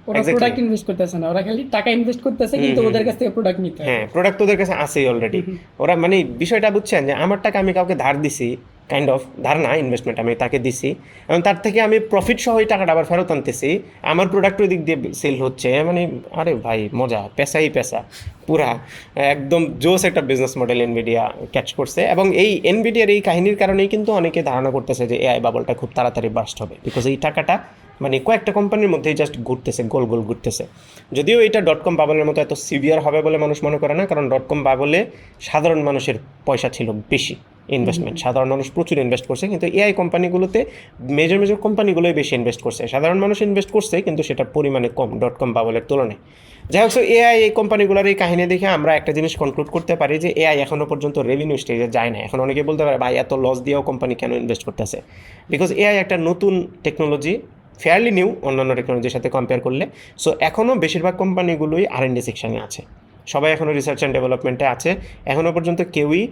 Speaker 2: ওরা প্রোডাক্ট ইনভেস্ট করতেছে না, ওরা খালি টাকা ইনভেস্ট করতেছে, কিন্তু ওদের কাছ থেকে প্রোডাক্ট নিতে হবে।
Speaker 1: হ্যাঁ, প্রোডাক্ট ওদের কাছে আছেই অলরেডি। ওরা মানে বিষয়টা বুঝছেন যে আমার টাকা আমি কাউকে ধার দিছি, কাইন্ড অফ ধার না, ইনভেস্টমেন্ট আমি তাকে দিছি, এবং তার থেকে আমি প্রফিট সহ ওই টাকাটা আবার ফেরত আনতেছি, আমার প্রোডাক্ট ওই দিক দিয়ে সেল হচ্ছে। মানে আরে ভাই মজা, পেশাই পেশা পুরা, একদম জোস একটা বিজনেস মডেল এনভিডিয়া ক্যাচ করছে। এবং এই এনভিডিয়ার এই কাহিনীর কারণেই কিন্তু অনেকে ধারণা করতেছে যে এআই বাবলটা খুব তাড়াতাড়ি বার্স্ট হবে, বিকজ এই টাকাটা মানে কয়েকটা কোম্পানির মধ্যেই জাস্ট ঘুরতেছে, গোল গোল ঘুরতেছে। যদিও এটা ডটকম বাবলের মতো এত সিভিয়ার হবে বলে মানুষ মনে করে না, কারণ ডটকম বাবলে সাধারণ মানুষের পয়সা ছিল বেশি, ইনভেস্টমেন্ট সাধারণ মানুষ প্রচুর ইনভেস্ট করছে, কিন্তু এআই কোম্পানিগুলোতে মেজর মেজর কোম্পানিগুলোই বেশি ইনভেস্ট করছে, সাধারণ মানুষ ইনভেস্ট করছে কিন্তু সেটা পরিমাণে কম ডটকম বাবলের তুলনায়। যাই হোক, এআই এই কোম্পানিগুলোর এই কাহিনী দেখে আমরা একটা জিনিস কনক্লুড করতে পারি যে এআই এখনও পর্যন্ত রেভিনিউ স্টেজে যায় না। এখন অনেকে বলতে পারে ভাই এত লস দিয়েও কোম্পানি কেন ইনভেস্ট করতেছে, বিকজ এআই একটা নতুন টেকনোলজি, ফেয়ারলি নিউ অন্যান্য টেকনোলজির সাথে কম্পেয়ার করলে। সো এখনও বেশিরভাগ কোম্পানিগুলোই R&D সেকশনে আছে, সবাই এখনও রিসার্চ অ্যান্ড ডেভেলপমেন্টে আছে, এখনও পর্যন্ত কেউই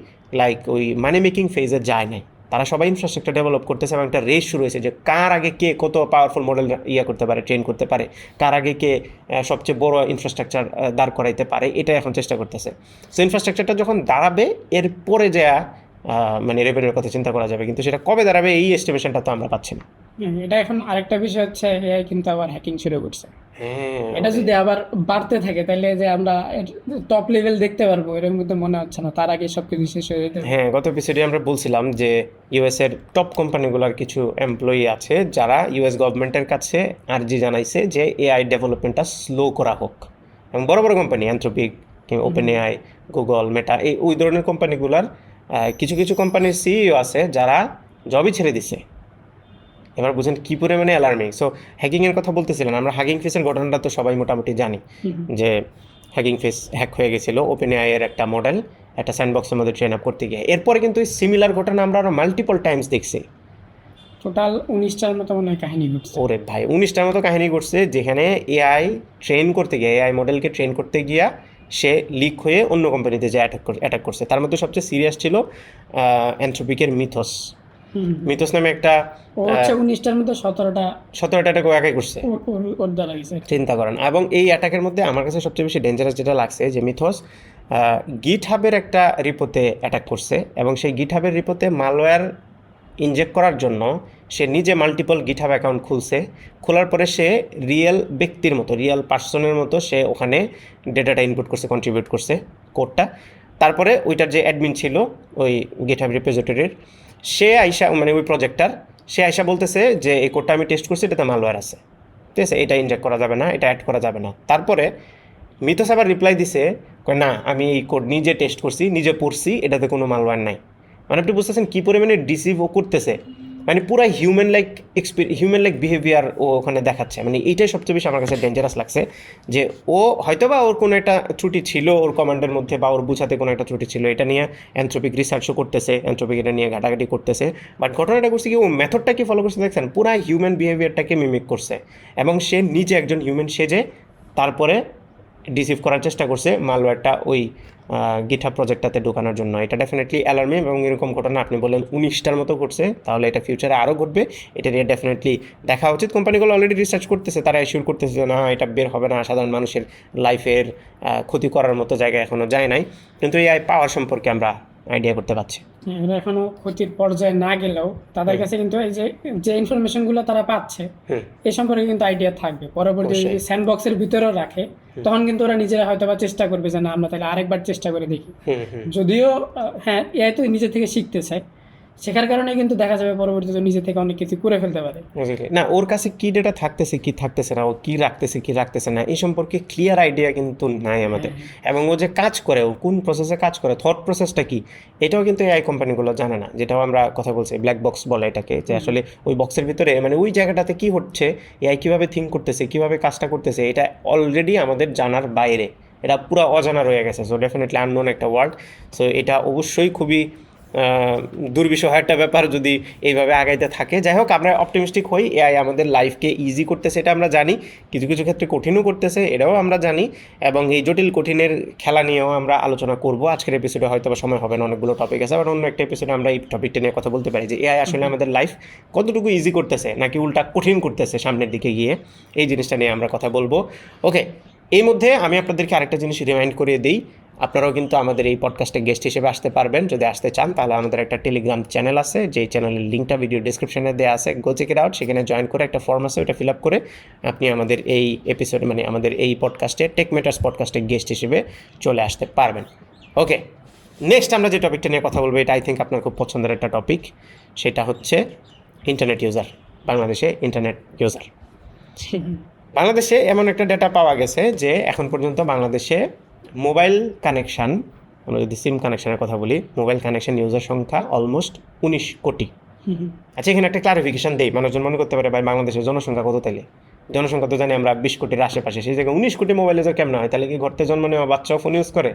Speaker 1: লাইক ওই মানি মেকিং ফেজে যায় নাই। তারা সবাই ইনফ্রাস্ট্রাকচার ডেভেলপ করতেছে, এবং একটা রেস শুরু হয়েছে যে কার আগে কে কত পাওয়ারফুল মডেল করতে পারে, ট্রেন করতে পারে, কার আগে কে সবচেয়ে বড় ইনফ্রাস্ট্রাকচার দাঁড় করাইতে পারে, এটা এখন চেষ্টা করতেছে। সো ইনফ্রাস্ট্রাকচারটা যখন দাঁড়াবে এরপরে যা মানে রেভিনিউর কথা চিন্তা করা যাবে, কিন্তু সেটা কবে দাঁড়াবে এই এস্টিমেশনটা তো আমরা পাচ্ছি না।
Speaker 2: এটা এখন আরেকটা বিষয় হচ্ছে এআই কিন্তু আবার হ্যাকিং শুরু করছে।
Speaker 1: হ্যাঁ,
Speaker 2: এটা যদি আবার বাড়তে থাকে তাহলে যে আমরা টপ লেভেল দেখতে পারবো এরকম কিন্তু মনে হচ্ছে না, তার আগে সবকিছু শেষ হয়ে যেতে।
Speaker 1: হ্যাঁ, গত এপিসোডে আমরা বলছিলাম যে ইউএসের টপ কোম্পানিগুলোর কিছু এমপ্লয়ি আছে যারা ইউএস গভর্নমেন্টের কাছে আর্জি জানাইছে যে এআই ডেভেলপমেন্টটা স্লো করা হোক, এবং বড় বড় কোম্পানি অ্যানথ্রোপিক কিংবা ওপেন এআই, গুগল, মেটা, এই ওই ধরনের কোম্পানিগুলোর কিছু কিছু কোম্পানির সিইও আছে যারা জবই ছেড়ে দিছে। এবার বুঝেন কী পরিমাণে অ্যালার্মিং। সো হ্যাকিংয়ের কথা বলতেছিলেন, আমরা হ্যাকিং ফেসের ঘটনাটা তো সবাই মোটামুটি জানি, যে হ্যাকিং ফেস হ্যাক হয়ে গেছিলো ওপেন এআই এর একটা মডেল একটা স্যান্ডবক্সের মধ্যে ট্রেন আপ করতে গিয়ে। এরপরে কিন্তু এই সিমিলার ঘটনা আমরা আরও মাল্টিপল টাইমস দেখছি।
Speaker 2: টোটাল 19টার মতো মনে হয় কাহিনী ঘটছে।
Speaker 1: ওরে ভাই, 19টার মতো কাহিনী ঘটছে, যেখানে এআই ট্রেন করতে গিয়ে, এআই মডেলকে ট্রেন করতে গিয়া সে লিক হয়ে অন্য কোম্পানিতে যে অ্যাটাক করছে। তার মধ্যে সবচেয়ে সিরিয়াস ছিল অ্যানথ্রোপিকের মিথস নামে একটা,
Speaker 2: ও হচ্ছে 19টার মধ্যে 17টা
Speaker 1: অ্যাটাক ও একাই করছে,
Speaker 2: ওর দ্বারা গেছে।
Speaker 1: চিন্তা করেন। এবং এই অ্যাটাকের মধ্যে আমার কাছে সবচেয়ে বেশি ডেঞ্জারাস যেটা লাগছে যে মিথস গিটহাবের একটা রিপোতে অ্যাটাক করছে, এবং সেই গিটহাবের রিপোতে মালওয়্যার ইনজেক্ট করার জন্য সে নিজে মাল্টিপল গিটহাব অ্যাকাউন্ট খুলছে। খোলার পরে সে রিয়েল ব্যক্তির মতো, রিয়েল পার্সনের মতো সে ওখানে ডেটাটা ইনপুট করছে, কন্ট্রিবিউট করছে কোডটা। তারপরে ওইটার যে অ্যাডমিন ছিল ওই গিটহাব রিপোজিটরির, সে আইসা, মানে ওই প্রজেক্টটার, সে আইসা বলতেছে যে এই কোডটা আমি টেস্ট করছি, এটাতে মালওয়্যার আছে, ঠিক আছে, এটা ইনজেক্ট করা যাবে না, এটা অ্যাড করা যাবে না। তারপরে মিথস আবার রিপ্লাই দিছে, না আমি এই কোড নিজে টেস্ট করছি, নিজে পড়ছি, এটাতে কোনো মালওয়্যার নাই। মানে আপনি বুঝতেছেন কী পরিমাণে ডিসিভ ও করতেছে। মানে পুরা হিউম্যান লাইক বিহেভিয়ার ও ওখানে দেখাচ্ছে, মানে এইটাই সবচেয়ে বেশি আমার কাছে ডেঞ্জারাস লাগছে, যে ও হয়তোবা ওর কোনো একটা ত্রুটি ছিল ওর কমান্ডের মধ্যে, বা ওর বুঝাতে কোনো একটা ত্রুটি ছিল, এটা নিয়ে অ্যানথ্রোপিক রিসার্চও করতেছে, অ্যানথ্রোপিক এটা নিয়ে ঘাটাঘাটি করতেছে, বাট ঘটনাটা করছে কি ও মেথডটা কি ফলো করছে দেখছেন, পুরা হিউম্যান বিহেভিয়ারটাকে মিমিক করছে, এবং সে নিজে একজন হিউম্যান সেজে তারপরে ডিসিভ করার চেষ্টা করছে মালওয়্যারটা ওই গিটহাব প্রজেক্টটাতে ঢোকানোর জন্য। এটা ডেফিনেটলি অ্যালার্মিং, এবং এরকম ঘটনা আপনি বললেন 19টার মতো ঘটছে, তাহলে এটা ফিউচারে আরও ঘটবে। এটা নিয়ে ডেফিনেটলি দেখা উচিত। কোম্পানিগুলো অলরেডি রিসার্চ করতেছে, তারা অ্যাসিওর করতেছে যে না এটা বের হবে না, সাধারণ মানুষের লাইফের ক্ষতি করার মতো জায়গায় এখনও যায় নাই, কিন্তু এই পাওয়ার সম্পর্কে আমরা আইডিয়া করতে পারছি।
Speaker 2: এরা এখনো ক্ষতির পর্যায়ে না গেলেও তাদের কাছে কিন্তু এই যে ইনফরমেশনগুলো তারা পাচ্ছে এ সম্পর্কে কিন্তু আইডিয়া থাকবে। পরবর্তী যদি স্যান্ডবক্সের ভিতরেও রাখে তখন কিন্তু ওরা নিজেরা হয়তো বা চেষ্টা করবে যে না আমরা তাহলে আরেকবার চেষ্টা করে দেখি। যদিও হ্যাঁ এআই তো নিজে থেকে শিখতে চায়, শেখার কারণে কিন্তু দেখা যাবে পরবর্তীতে নিজে থেকে অনেক কিছু করে ফেলতে পারে।
Speaker 1: না ওর কাছে কি ডেটা থাকতেছে কি থাকতেছে না, ও কি রাখতেছে না এই সম্পর্কে ক্লিয়ার আইডিয়া কিন্তু নাই আমাদের। এবং ও যে কাজ করে, ও কোন প্রসেসে কাজ করে, থট প্রসেসটা কি, এটাও কিন্তু এআই কোম্পানিগুলো জানে না। যেটাও আমরা কথা বলছি ব্ল্যাক বক্স বলে এটাকে, যে আসলে ওই বক্সের ভিতরে মানে ওই জায়গাটাতে কি হচ্ছে, এআই কীভাবে থিঙ্ক করতেছে, কীভাবে কাজটা করতেছে, এটা অলরেডি আমাদের জানার বাইরে, এটা পুরো অজানা রয়ে গেছে। সো ডেফিনেটলি আননোন একটা ওয়ার্ড। সো এটা অবশ্যই খুবই দুর্বিষহ একটা ব্যাপার যদি এইভাবে আগাইতে থাকে। যাই হোক, আমরা অপটিমিস্টিক হই, এআই আমাদের লাইফকে ইজি করতেছে এটা আমরা জানি, কিছু কিছু ক্ষেত্রে কঠিনও করতেছে এটাও আমরা জানি, এবং এই জটিল কঠিনের খেলা নিয়েও আমরা আলোচনা করব। আজকের এপিসোডে হয়তো বা সময় হবে না, অনেকগুলো টপিক আছে, বাট অন্য একটা এপিসোডে আমরা এই টপিকটা নিয়ে কথা বলতে পারি যে এআই আসলে আমাদের লাইফ কতটুকু ইজি করতেছে নাকি উল্টা কঠিন করতেছে সামনের দিকে গিয়ে, এই জিনিসটা নিয়ে আমরা কথা বলবো। ওকে, এই মধ্যে আমি আপনাদেরকে আরেকটা জিনিস রিমাইন্ড করিয়ে দিই, আপনারাও কিন্তু আমাদের এই পডকাস্টে গেস্ট হিসেবে আসতে পারবেন। যদি আসতে চান তাহলে আমাদের একটা টেলিগ্রাম চ্যানেল আছে, যেই চ্যানেলের লিঙ্কটা ভিডিও ডিসক্রিপশনে দেওয়া আছে, গো চেক ইট আউট। সেখানে জয়েন করে একটা ফর্ম আছে, ওটা ফিল আপ করে আপনি আমাদের এই এপিসোডে মানে আমাদের এই পডকাস্টে টেক ম্যাটার্স পডকাস্টে গেস্ট হিসেবে চলে আসতে পারবেন। ওকে, নেক্সট আমরা যে টপিকটা নিয়ে কথা বলবো, এটা আই থিঙ্ক আপনার খুব পছন্দের একটা টপিক, সেটা হচ্ছে ইন্টারনেট ইউজার, বাংলাদেশে ইন্টারনেট ইউজার। বাংলাদেশে এমন একটা ডেটা পাওয়া গেছে যে এখন পর্যন্ত বাংলাদেশে মোবাইল কানেকশান, আমরা যদি সিম কানেকশানের কথা বলি, মোবাইল কানেকশান ইউজার সংখ্যা অলমোস্ট 19 কোটি। আচ্ছা, এখানে একটা ক্লারিফিকেশান দেই, মানুষজন মনে করতে পারে ভাই বাংলাদেশের জনসংখ্যা কত, তাইলে জনসংখ্যা তো জানি আমরা 20 কোটির আশেপাশে, সেই জায়গায় 19 কোটি মোবাইল ইউজার কেমন হয়? তাহলে কি ঘরতে জন্ম নেওয়া বাচ্চাও ফোন ইউজ করে?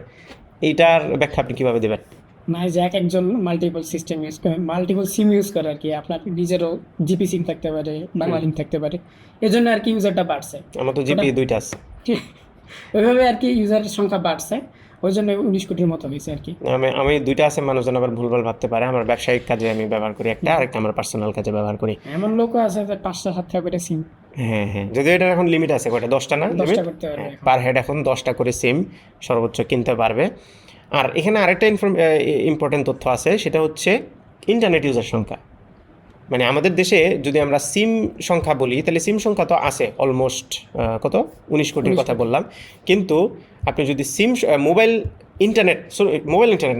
Speaker 1: এইটার ব্যাখ্যা আপনি কীভাবে দেবেন?
Speaker 2: না, যে এক একজন মাল্টিপল সিস্টেম ইউজ করে, মাল্টিপল সিম ইউজ করে আর কি, আপনার নিজেরও জিপি সিম থাকতে পারে, বাংলা লিঙ্ক থাকতে পারে, এজন্য আর কি ইউজারটা বাড়ছে।
Speaker 1: আমার তো জিপি 2টা আছে।
Speaker 2: ওইভাবে আর কি ইউজারের সংখ্যা বাড়ছে, ওই জন্য 19 কোটির মতো হয়েছে আর কি।
Speaker 1: আমি 2টা আছে, মানুষজন আবার ভুলভাল ভাবতে পারে। আমার ব্যবসায়িক কাজে আমি ব্যবহার করি একটা, আরেকটা আমার পার্সোনাল কাজে ব্যবহার করি।
Speaker 2: এমন লোকও আছে যে 5টা-7টা করে সিম।
Speaker 1: হ্যাঁ, যদিও এটার এখন লিমিট আছে, কয়টা 10টা না,
Speaker 2: 10টা করতে পারবে
Speaker 1: পার হেড এখন 10টা করে সিম সর্বোচ্চ কিনতে পারবে। আর এখানে আরেকটা ইম্পর্টেন্ট তথ্য আছে, সেটা হচ্ছে ইন্টারনেট ইউজার সংখ্যা। মানে আমাদের দেশে যদি আমরা সিম সংখ্যা বলি, তাহলে সিম সংখ্যা তো আছে অলমোস্ট কত 19 কোটির কথা বললাম, কিন্তু আপনি যদি মোবাইল ইন্টারনেট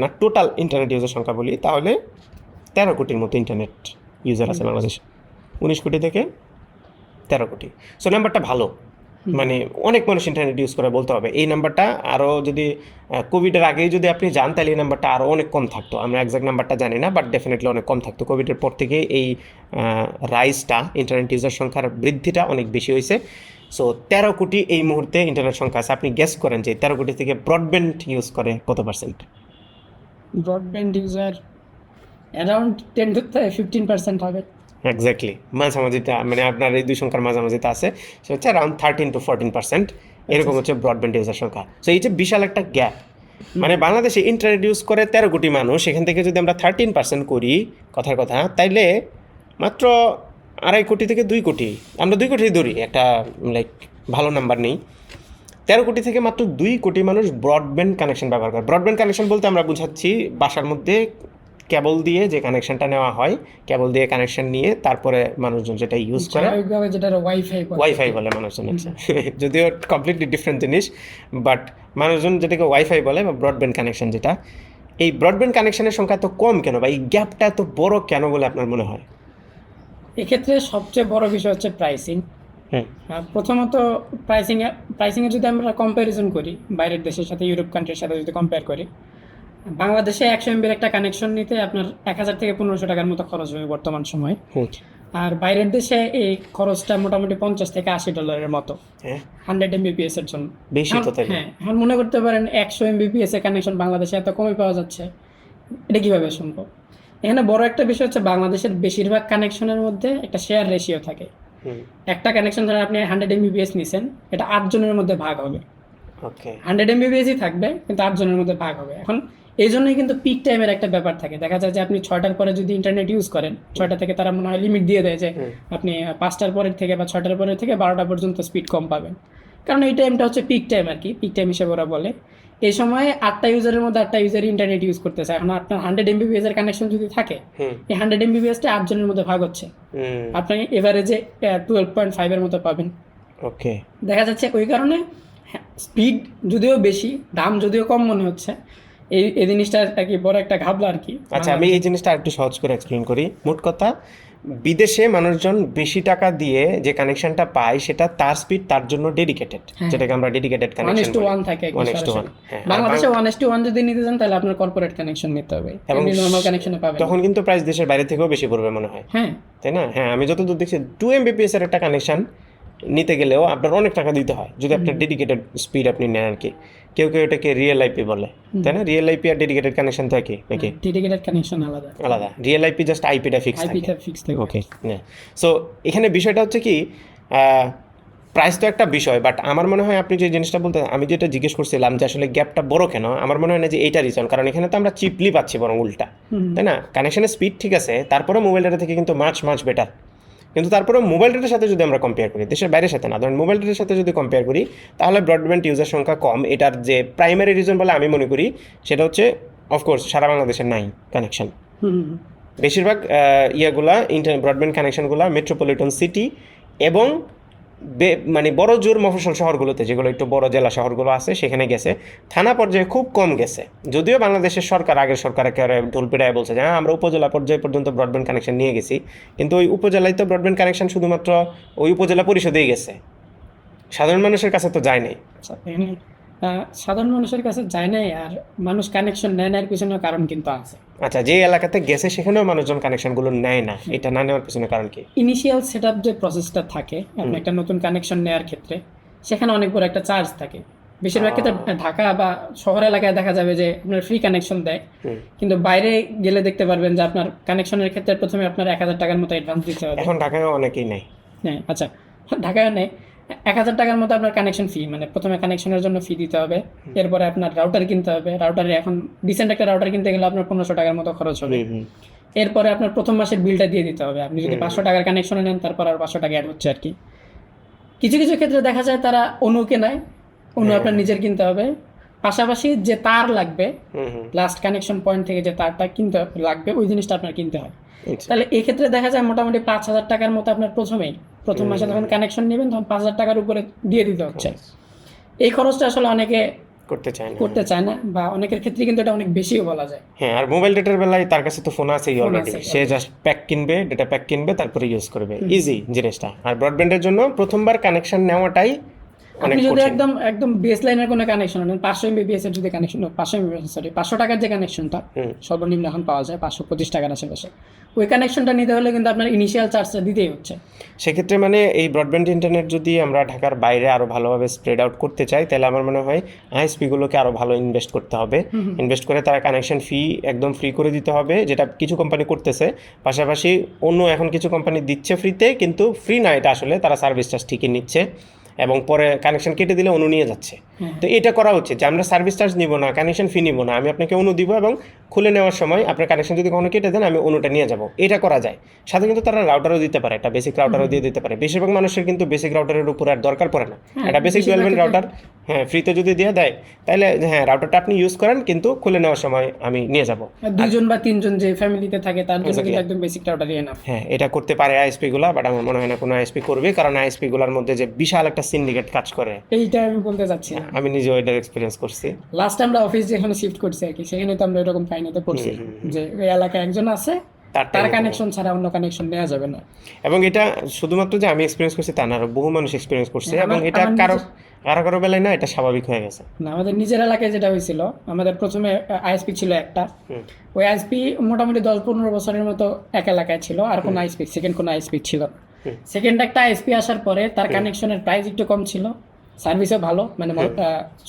Speaker 1: না, টোটাল ইন্টারনেট ইউজার সংখ্যা বলি, তাহলে 13 কোটির মতো ইন্টারনেট ইউজার আছে বাংলাদেশে, 19 কোটি থেকে 13 কোটি। সো নাম্বারটা ভালো, মানে অনেক মানুষ ইন্টারনেট ইউজ করে বলতে হবে। এই নাম্বারটা আরও যদি কোভিডের আগেই যদি আপনি যান, তাহলে এই নাম্বারটা আরও অনেক কম থাকতো। আমরা একজ্যাক্ট নাম্বারটা জানি না, বাট ডেফিনেটলি অনেক কম থাকতো। কোভিডের পর থেকে এই রাইজটা, ইন্টারনেট ইউজার সংখ্যার বৃদ্ধিটা অনেক বেশি হয়েছে। সো 13 কোটি এই মুহূর্তে ইন্টারনেট সংখ্যা আছে। আপনি গেস করেন যে 13 কোটি থেকে ব্রডব্যান্ড ইউজ করে কত %?
Speaker 2: ব্রডব্যান্ড ইউজার অ্যারাউন্ড 10-15% হবে।
Speaker 1: এক্স্যাক্টলি, মাঝামাঝিটা, মানে আপনার এই দুই সংখ্যার মাঝামাঝিতে আছে, সে হচ্ছে অ্যারাউন্ড 13-14%, এরকম হচ্ছে ব্রডব্যান্ড ইউজার সংখ্যা। সো এই যে বিশাল একটা গ্যাপ, মানে বাংলাদেশে ইন্টারনেট ইউজ করে 13 কোটি মানুষ, এখান থেকে যদি আমরা 13% করি কথার কথা, তাইলে মাত্র 2.5 কোটি থেকে 2 কোটি, আমরা 2 কোটি ধরি, একটা লাইক ভালো নাম্বার নেই। 13 কোটি থেকে মাত্র 2 কোটি মানুষ ব্রডব্যান্ড কানেকশন ব্যবহার করে। ব্রডব্যান্ড কানেকশন বলতে আমরা বুঝাচ্ছি বাসার মধ্যে কেবল দিয়ে যে কানেকশনটা নেওয়া হয়, কেবল দিয়ে কানেকশন নিয়ে তারপরে মানুষজন যেটা ইউজ করে,
Speaker 2: যেটা ওয়াইফাই
Speaker 1: বলে মানুষজন। যদিও কমপ্লিটলি ডিফারেন্ট জিনিস, বাট মানুষজন যেটাকে ওয়াইফাই বলে বা ব্রডব্যান্ড কানেকশন যেটা, এই ব্রডব্যান্ড কানেকশনের সংখ্যা এত কম কেন, বা এই গ্যাপটা এত বড় কেন বলে আপনার মনে হয়?
Speaker 2: এক্ষেত্রে সবচেয়ে বড় বিষয় হচ্ছে প্রাইসিং। প্রথমত প্রাইসিংয়ে যদি আমরা কম্প্যারিজন করি বাইরের দেশের সাথে, ইউরোপ কান্ট্রির সাথে যদি কম্পেয়ার করি, বাংলাদেশে 100 এমবির একটা কানেকশন নিতে আপনার 1000 থেকে 1500 টাকার মতো খরচ হবে বর্তমান সময়ে। আর বাইরের দেশে এই খরচটা মোটামুটি $50 থেকে $80 মতো
Speaker 1: হ্যাঁ
Speaker 2: 100 এমবিপিএস এর জন্য।
Speaker 1: বেশি তো তাই।
Speaker 2: হ্যাঁ, এখন মনে করতে পারেন 100 এমবিপিএস এর কানেকশন বাংলাদেশে এত কমে পাওয়া যাচ্ছে, এটা কিভাবে সম্ভব? এখানে বড় একটা বিষয় হচ্ছে বাংলাদেশের বেশিরভাগ কানেকশনের মধ্যে একটা শেয়ার রেশিও থাকে। একটা কানেকশন ধরেন আপনি 100 এমবিপিএস নিছেন, এটা 8 জনের মধ্যে ভাগ হবে।
Speaker 1: ওকে
Speaker 2: 100 এমবিপিএসই থাকবে কিন্তু 8 জনের মধ্যে ভাগ হবে। এখন এই জন্যই কিন্তু পিক টাইমের একটা ব্যাপার থাকে। দেখা যায় যে আপনি 6টার পরে যদি ইন্টারনেট ইউজ করেন, 6টা থেকে তারা মনে হয় লিমিট দিয়ে দেয় যে আপনি 5টার পরের থেকে বা 6টার পরের থেকে 12টা পর্যন্ত স্পিড কম পাবেন, কারণ এই টাইমটা হচ্ছে পিক টাইম আর কি, পিক টাইম হিসেবে ওরা বলে। এই সময় 8টা ইউজারের মধ্যে 8টা ইউজার ইন্টারনেট ইউজ করতেছে। এখন আপনার 100 এমবিপিএস এর কানেকশন যদি থাকে, এই 100 এমবিপিএসটা 8 জনের মধ্যে ভাগ হচ্ছে, আপনি এভারেজে 12.5 এর মতো পাবেন।
Speaker 1: ওকে
Speaker 2: দেখা যাচ্ছে ওই কারণে স্পিড যদিও বেশি, দাম যদিও কম মনে হচ্ছে, এই জিনিসটা আর কি বড় একটা ঘাবলা আর কি।
Speaker 1: আচ্ছা, আমি এই জিনিসটা একটু সহজ করে এক্সপ্লেন করি। মোট কথা, বিদেশে মানুষজন বেশি টাকা দিয়ে যে কানেকশনটা পায় সেটা তার স্পিড তার জন্য ডেডিকেটেড, যেটাকে আমরা ডেডিকেটেড কানেকশন
Speaker 2: 1:1 থাকে একদম সরাসরি। বাংলাদেশে 1:1 যদি নিতে চান তাহলে আপনার কর্পোরেট কানেকশন নিতে হবে, এমনি নরমাল কানেকশনে পাবেন।
Speaker 1: তখন কিন্তু প্রাইস দেশের বাইরে থেকেও বেশি পড়বে মনে হয়,
Speaker 2: হ্যাঁ
Speaker 1: তাই না? হ্যাঁ, আমি যতদূর দেখছি 2 এমবিপিএস এর একটা কানেকশন নিতে গেলেও আপনার অনেক টাকা দিতে হয় যদি আপনার ডেডিকেটেড স্পিড আপনি নেন আর কি। কেউ কেউ এটাকে রিয়েল আইপি বলে, তাই না? রিয়েল আইপি আর ডেডিকেটেড কানেকশন তো একই নাকি?
Speaker 2: ডেডিকেটেড কানেকশন আলাদা।
Speaker 1: আলাদা। রিয়েল আইপি জাস্ট আইপিটা ফিক্স থাকে।
Speaker 2: আইপিটা ফিক্স থাকে।
Speaker 1: ওকে, হ্যাঁ। সো এখানে বিষয়টা হচ্ছে কি, প্রাইস তো একটা বিষয়, বাট আমার মনে হয় আপনি যে জিনিসটা বলতে, আমি যেটা জিজ্ঞেস করছিলাম যে আসলে গ্যাপটা বড় কেন, আমার মনে হয় না যে এইটা রিজন, কারণ এখানে তো আমরা চিপলি পাচ্ছি বরং উল্টা, তাই না? কানেকশনের স্পিড ঠিক আছে, তারপরে মোবাইল ডাটা থেকে কিন্তু মাছ বেটার, কিন্তু তারপরে মোবাইল ডেটার সাথে যদি আমরা কম্পেয়ার করি, দেশের বাইরের সাথে না, ধরেন মোবাইল ডেটার সাথে যদি কম্পেয়ার করি, তাহলে ব্রডব্যান্ড ইউজার সংখ্যা কম। এটার যে প্রাইমারি রিজন বলে আমি মনে করি সেটা হচ্ছে অফকোর্স সারা বাংলাদেশের নাই কানেকশন। বেশিরভাগ ইয়েগুলা ব্রডব্যান্ড কানেকশনগুলো মেট্রোপলিটন সিটি এবং মানে বড় জোর মফস্বল শহরগুলোতে, যেগুলো একটু বড় জেলা শহরগুলো আছে সেখানে গেছে। থানা পর্যায়ে খুব কম গেছে, যদিও বাংলাদেশের সরকার, আগের সরকার একেবারে ঢোলপিটায় বলছে যে হ্যাঁ আমরা উপজেলা পর্যায় পর্যন্ত ব্রডব্যান্ড কানেকশন নিয়ে গেছি, কিন্তু ওই উপজেলায় তো ব্রডব্যান্ড কানেকশন শুধুমাত্র ওই উপজেলা পরিষদেই গেছে, সাধারণ মানুষের কাছে তো যায় নাই।
Speaker 2: সাধারণ মানুষের কাছে যায় নাই, আর মানুষ কানেকশন নেয় না এর পিছনে কারণ কিন্তু আছে।
Speaker 1: আচ্ছা, যে এলাকাতে গেছে সেখানেও মানুষজন কানেকশনগুলো নেয় না, এটা না নেওয়ার পিছনে কারণ কি?
Speaker 2: ইনিশিয়াল সেটআপ যে প্রসেসটা থাকে আপনি একটা নতুন কানেকশন নেওয়ার ক্ষেত্রে, সেখানে অনেক বড় একটা চার্জ থাকে। বেশিরভাগ ক্ষেত্রে ঢাকা বা শহর এলাকায় দেখা যাবে যে আপনার ফ্রি কানেকশন দেয়, কিন্তু বাইরে গেলে দেখতে পারবেন যে আপনার কানেকশনের ক্ষেত্রে প্রথমে আপনার 1000 টাকার মতো অ্যাডভান্স দিতে হবে।
Speaker 1: এখন ঢাকায়ও অনেকেই নেই।
Speaker 2: হ্যাঁ, আচ্ছা, ঢাকায় নেই 1000 টাকার মতো আপনার কানেকশন ফি, মানে প্রথমে কানেকশনের জন্য ফি দিতে হবে, এরপরে আপনার রাউটার কিনতে হবে। রাউটারে এখন ডিসেন্ট একটা রাউটার কিনতে গেলে আপনার 1500 টাকার মতো খরচ হবে। এরপরে আপনার প্রথম মাসের বিলটা দিয়ে দিতে হবে। আপনি যদি 500 টাকার কানেকশনে নেন, তারপর আর 500 টাকা অ্যাড হচ্ছে আর কি। কিছু কিছু ক্ষেত্রে দেখা যায় তারা অনুকে নেয়, অনু আপনার নিজের কিনতে হবে। পাশাপাশি যে তার লাগবে, লাস্ট কানেকশন পয়েন্ট থেকে যে তারটা কিনতে লাগবে, ওই জিনিসটা আপনার কিনতে হয়। তাহলে এই ক্ষেত্রে দেখা যায় মোটামুটি 5000 টাকার মতো আপনার প্রথম মাসে যখন কানেকশন নেবেন তখন 5000 টাকার উপরে দিয়ে দিতে হচ্ছে। এই খরচটা আসলে অনেকে করতে চায় না, বা অনেকের ক্ষেত্রে কিন্তু এটা অনেক বেশিও বলা যায়।
Speaker 1: হ্যাঁ, আর মোবাইল ডেটার বেলায় তার কাছে তো ফোন আছেই অলরেডি, সে জাস্ট প্যাক কিনবে, ডেটা প্যাক কিনবে, তারপরে ইউজ করবে, ইজি জিনিসটা। আর ব্রডব্যান্ডের জন্য প্রথমবার কানেকশন নেওয়াটাই
Speaker 2: আপনি যদি একদম বেস লাইনের কোনো কানেকশন নেন, 500 এমবিপিএস এর যদি কানেকশন, 500 টাকার যে কানেকশনটা সর্বনিম্ন এখন পাওয়া যায় 525 টাকার আশেপাশে, ওই কানেকশনটা নিতে হলে কিন্তু আপনার ইনিশিয়াল চার্জটা দিতেই হচ্ছে।
Speaker 1: সেক্ষেত্রে মানে এই ব্রডব্যান্ড ইন্টারনেট যদি আমরা ঢাকার বাইরে আরও ভালোভাবে স্প্রেড আউট করতে চাই, তাহলে আমার মনে হয় আইএসপিগুলোকে আরও ভালো ইনভেস্ট করতে হবে। ইনভেস্ট করে তারা কানেকশন ফি একদম ফ্রি করে দিতে হবে, যেটা কিছু কোম্পানি করতেছে। পাশাপাশি অন্য এখন কিছু কোম্পানি দিচ্ছে ফ্রিতে, কিন্তু ফ্রি না, এটা আসলে তারা সার্ভিস চার্জ ঠিকই নিচ্ছে এবং পরে কানেকশন কেটে দিলে অনু নিয়ে যাচ্ছে। তো এটা করা উচিত যে আমরা সার্ভিস চার্জ নিব না, কানেকশন ফি নিব না, আমি আপনাকে অনু দিব এবং খুলে নেওয়ার সময় আপনার কানেকশন যদি কখনো কেটে দেন আমি অনুটা নিয়ে যাব, এটা করা যায়। সাথে কিন্তু তারা রাউটারও দিতে পারে, একটা বেসিক রাউটারও দিয়ে দিতে পারে। বেশিরভাগ মানুষের কিন্তু বেসিক রাউটারের উপর আর দরকার পড়ে না, একটা বেসিক 12 রাউটার হ্যাঁ ফ্রিতে যদি দিয়ে দেয়, তাহলে হ্যাঁ রাউটারটা আপনি ইউজ করেন, কিন্তু খুলে নেওয়ার সময় আমি নিয়ে যাব।
Speaker 2: 2জন বা 3জন যে ফ্যামিলিতে থাকে তার জন্য কিন্তু একদম বেসিক রাউটারই এনাফ।
Speaker 1: হ্যাঁ, এটা করতে পারে আইএসপিগুলো, বাট আমার মনে হয় না কোনো আইএসপি করবে, কারণ আইএসপিগুলোর মধ্যে যে বিশাল একটা সিন্ডিকেট কাজ করে,
Speaker 2: এইটা আমি বলতে চাচ্ছি।
Speaker 1: আমি নিজেও এটার এক্সপিরিয়েন্স করছি।
Speaker 2: লাস্ট আমরা অফিস যেখানে শিফট করছি আর কি, সেখানে তো আমরা এরকম ফাইনাতে পড়ছি যে ওই এলাকায় একজন আছে, তার কানেকশন ছাড়া অন্য কানেকশন নেওয়া যাবে না।
Speaker 1: এবং এটা শুধুমাত্র যে আমি এক্সপিরিয়েন্স করছি তা না, আরো বহু মানুষ এক্সপিরিয়েন্স করছে, এবং এটা
Speaker 2: আমার
Speaker 1: কারো কারো কারো বেলায় না এটা স্বাভাবিক হয়ে গেছে।
Speaker 2: না, আমাদের নিজের এলাকায় যেটা হয়েছিল, আমাদের প্রথমে আইএসপি ছিল একটা, ওই আইএসপি মোটামুটি 10-15 বছরের মতো এক এলাকায় ছিল, আর কোনো আইএসপি সেকেন্ড কোনো আইএসপি ছিল না। সেকেন্ড একটা আইএসপি আসার পরে তার কানেকশনের প্রাইস একটু কম ছিল, সার্ভিসও ভালো, মানে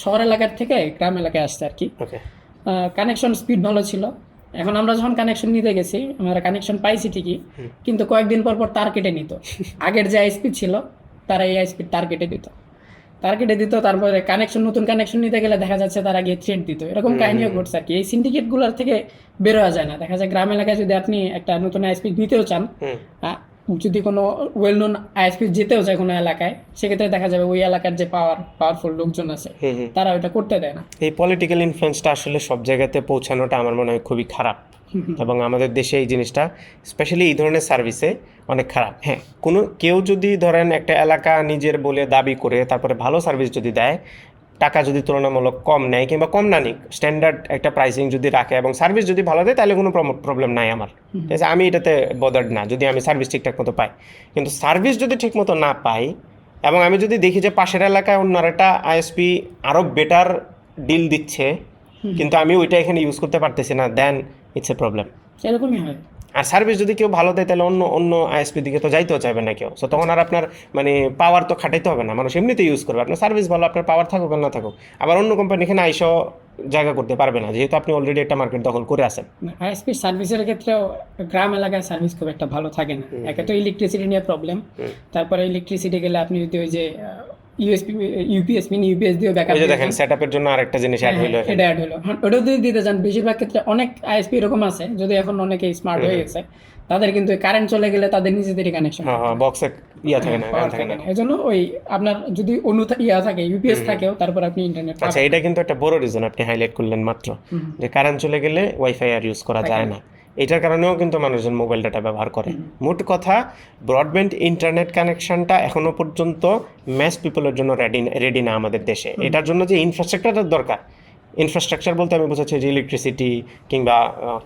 Speaker 2: শহর এলাকার থেকে গ্রাম এলাকায় আসছে আর কি,
Speaker 1: ওকে,
Speaker 2: কানেকশন স্পিড ভালো ছিল। এখন আমরা যখন কানেকশন নিতে গেছি, আমরা কানেকশন পাইছি ঠিকই, কিন্তু কয়েকদিন পর পর তার কেটে নিত। আগের যে আইএসপি ছিল তারা এই আইএসপি তার কেটে দিত, তারপরে নতুন কানেকশন নিতে গেলে দেখা যাচ্ছে তারা গিয়ে থ্রেড দিত। এরকম কাহিনীও ঘটছে আর কি। এই সিন্ডিকেটগুলোর থেকে বেরোয়া যায় না। দেখা যায় গ্রাম এলাকায় যদি আপনি একটা নতুন আইএসপি নিতেও চান, যদি কোনো ওয়েল নোন আইএসপি যেতেও চায় কোনো এলাকায়, সেক্ষেত্রে দেখা যাবে ওই এলাকার যে পাওয়ারফুল লোকজন আছে তারা ওইটা করতে দেয় না।
Speaker 1: এই পলিটিক্যাল ইনফ্লুয়েন্সটা আসলে সব জায়গাতে পৌঁছানোটা আমার মনে হয় খুবই খারাপ, এবং আমাদের দেশে এই জিনিসটা স্পেশালি এই ধরনের সার্ভিসে অনেক খারাপ। হ্যাঁ, কেউ যদি ধরেন একটা এলাকা নিজের বলে দাবি করে তারপরে ভালো সার্ভিস যদি দেয়, টাকা যদি তুলনামূলক কম নেয় কিংবা কম না নিক, স্ট্যান্ডার্ড একটা প্রাইসিং যদি রাখে এবং সার্ভিস যদি ভালো দেয়, তাহলে কোনো প্রবলেম নাই আমার, ঠিক আছে, আমি এটাতে বদার্ড না যদি আমি সার্ভিস ঠিকঠাক মতো পাই। কিন্তু সার্ভিস যদি ঠিক মতো না পাই, এবং আমি যদি দেখি যে পাশের এলাকায় অন্য একটা আইএসপি আরও বেটার ডিল দিচ্ছে, কিন্তু আমি ওইটা এখানে ইউজ করতে পারতেছি না, দেন ইটস এ প্রবলেম।
Speaker 2: এরকমই হয়।
Speaker 1: আর সার্ভিস যদি কেউ ভালো দেয়, তাহলে অন্য আইএসপি দিকে তো যাইতেও চাইবে না কেউ। সো তখন আর আপনার মানে পাওয়ার তো খাটাইতে হবে না, মানুষ এমনিতে ইউজ করবে। আপনার সার্ভিস ভালো, আপনার পাওয়ার থাকুক আর না থাকুক, আবার অন্য কোম্পানি এখানে আইসও জায়গা করতে পারবে না, যেহেতু আপনি অলরেডি একটা মার্কেট দখল করে আছেন।
Speaker 2: আইএসপি সার্ভিসের ক্ষেত্রেও গ্রাম এলাকায় সার্ভিস খুব একটা ভালো থাকে না। একে তো ইলেকট্রিসিটি নিয়ে প্রবলেম, তারপরে ইলেকট্রিসিটি গেলে আপনি যদি ওই যে ইউপিএস দিয়েও ব্যাকআপ
Speaker 1: দেখেন সেটআপের জন্য আরেকটা জিনিস অ্যাড হলো,
Speaker 2: এটা অ্যাড হলো। ওটাও যদি দিতে চান, বেশিরভাগ ক্ষেত্রে অনেক আইএসপি এরকম আছে, যদি এখন অনেকে স্মার্ট হয়ে গেছে, তাদের কিন্তু কারেন্ট চলে গেলে তাদের নিজেদেরই কানেকশন,
Speaker 1: বক্সে থাকে না।
Speaker 2: এই জন্য ওই আপনার যদি থাকে ইউপিএস থাকেও, তারপর আপনি ইন্টারনেট।
Speaker 1: আচ্ছা, এটা কিন্তু একটা বড় রিজন আপনি হাইলাইট করলেন মাত্র, যে কারেন্ট চলে গেলে ওয়াইফাই আর ইউজ করা যায় না। এটার কারণেও কিন্তু মানুষজন মোবাইল ডাটা ব্যবহার করে। মোট কথা, ব্রডব্যান্ড ইন্টারনেট কানেকশনটা এখনো পর্যন্ত ম্যাস পিপলের জন্য রেডি না আমাদের দেশে। এটার জন্য যে ইনফ্রাস্ট্রাকচারের দরকার, ইনফ্রাস্ট্রাকচার বলতে আমি বোঝাচ্ছি যে ইলেকট্রিসিটি কিংবা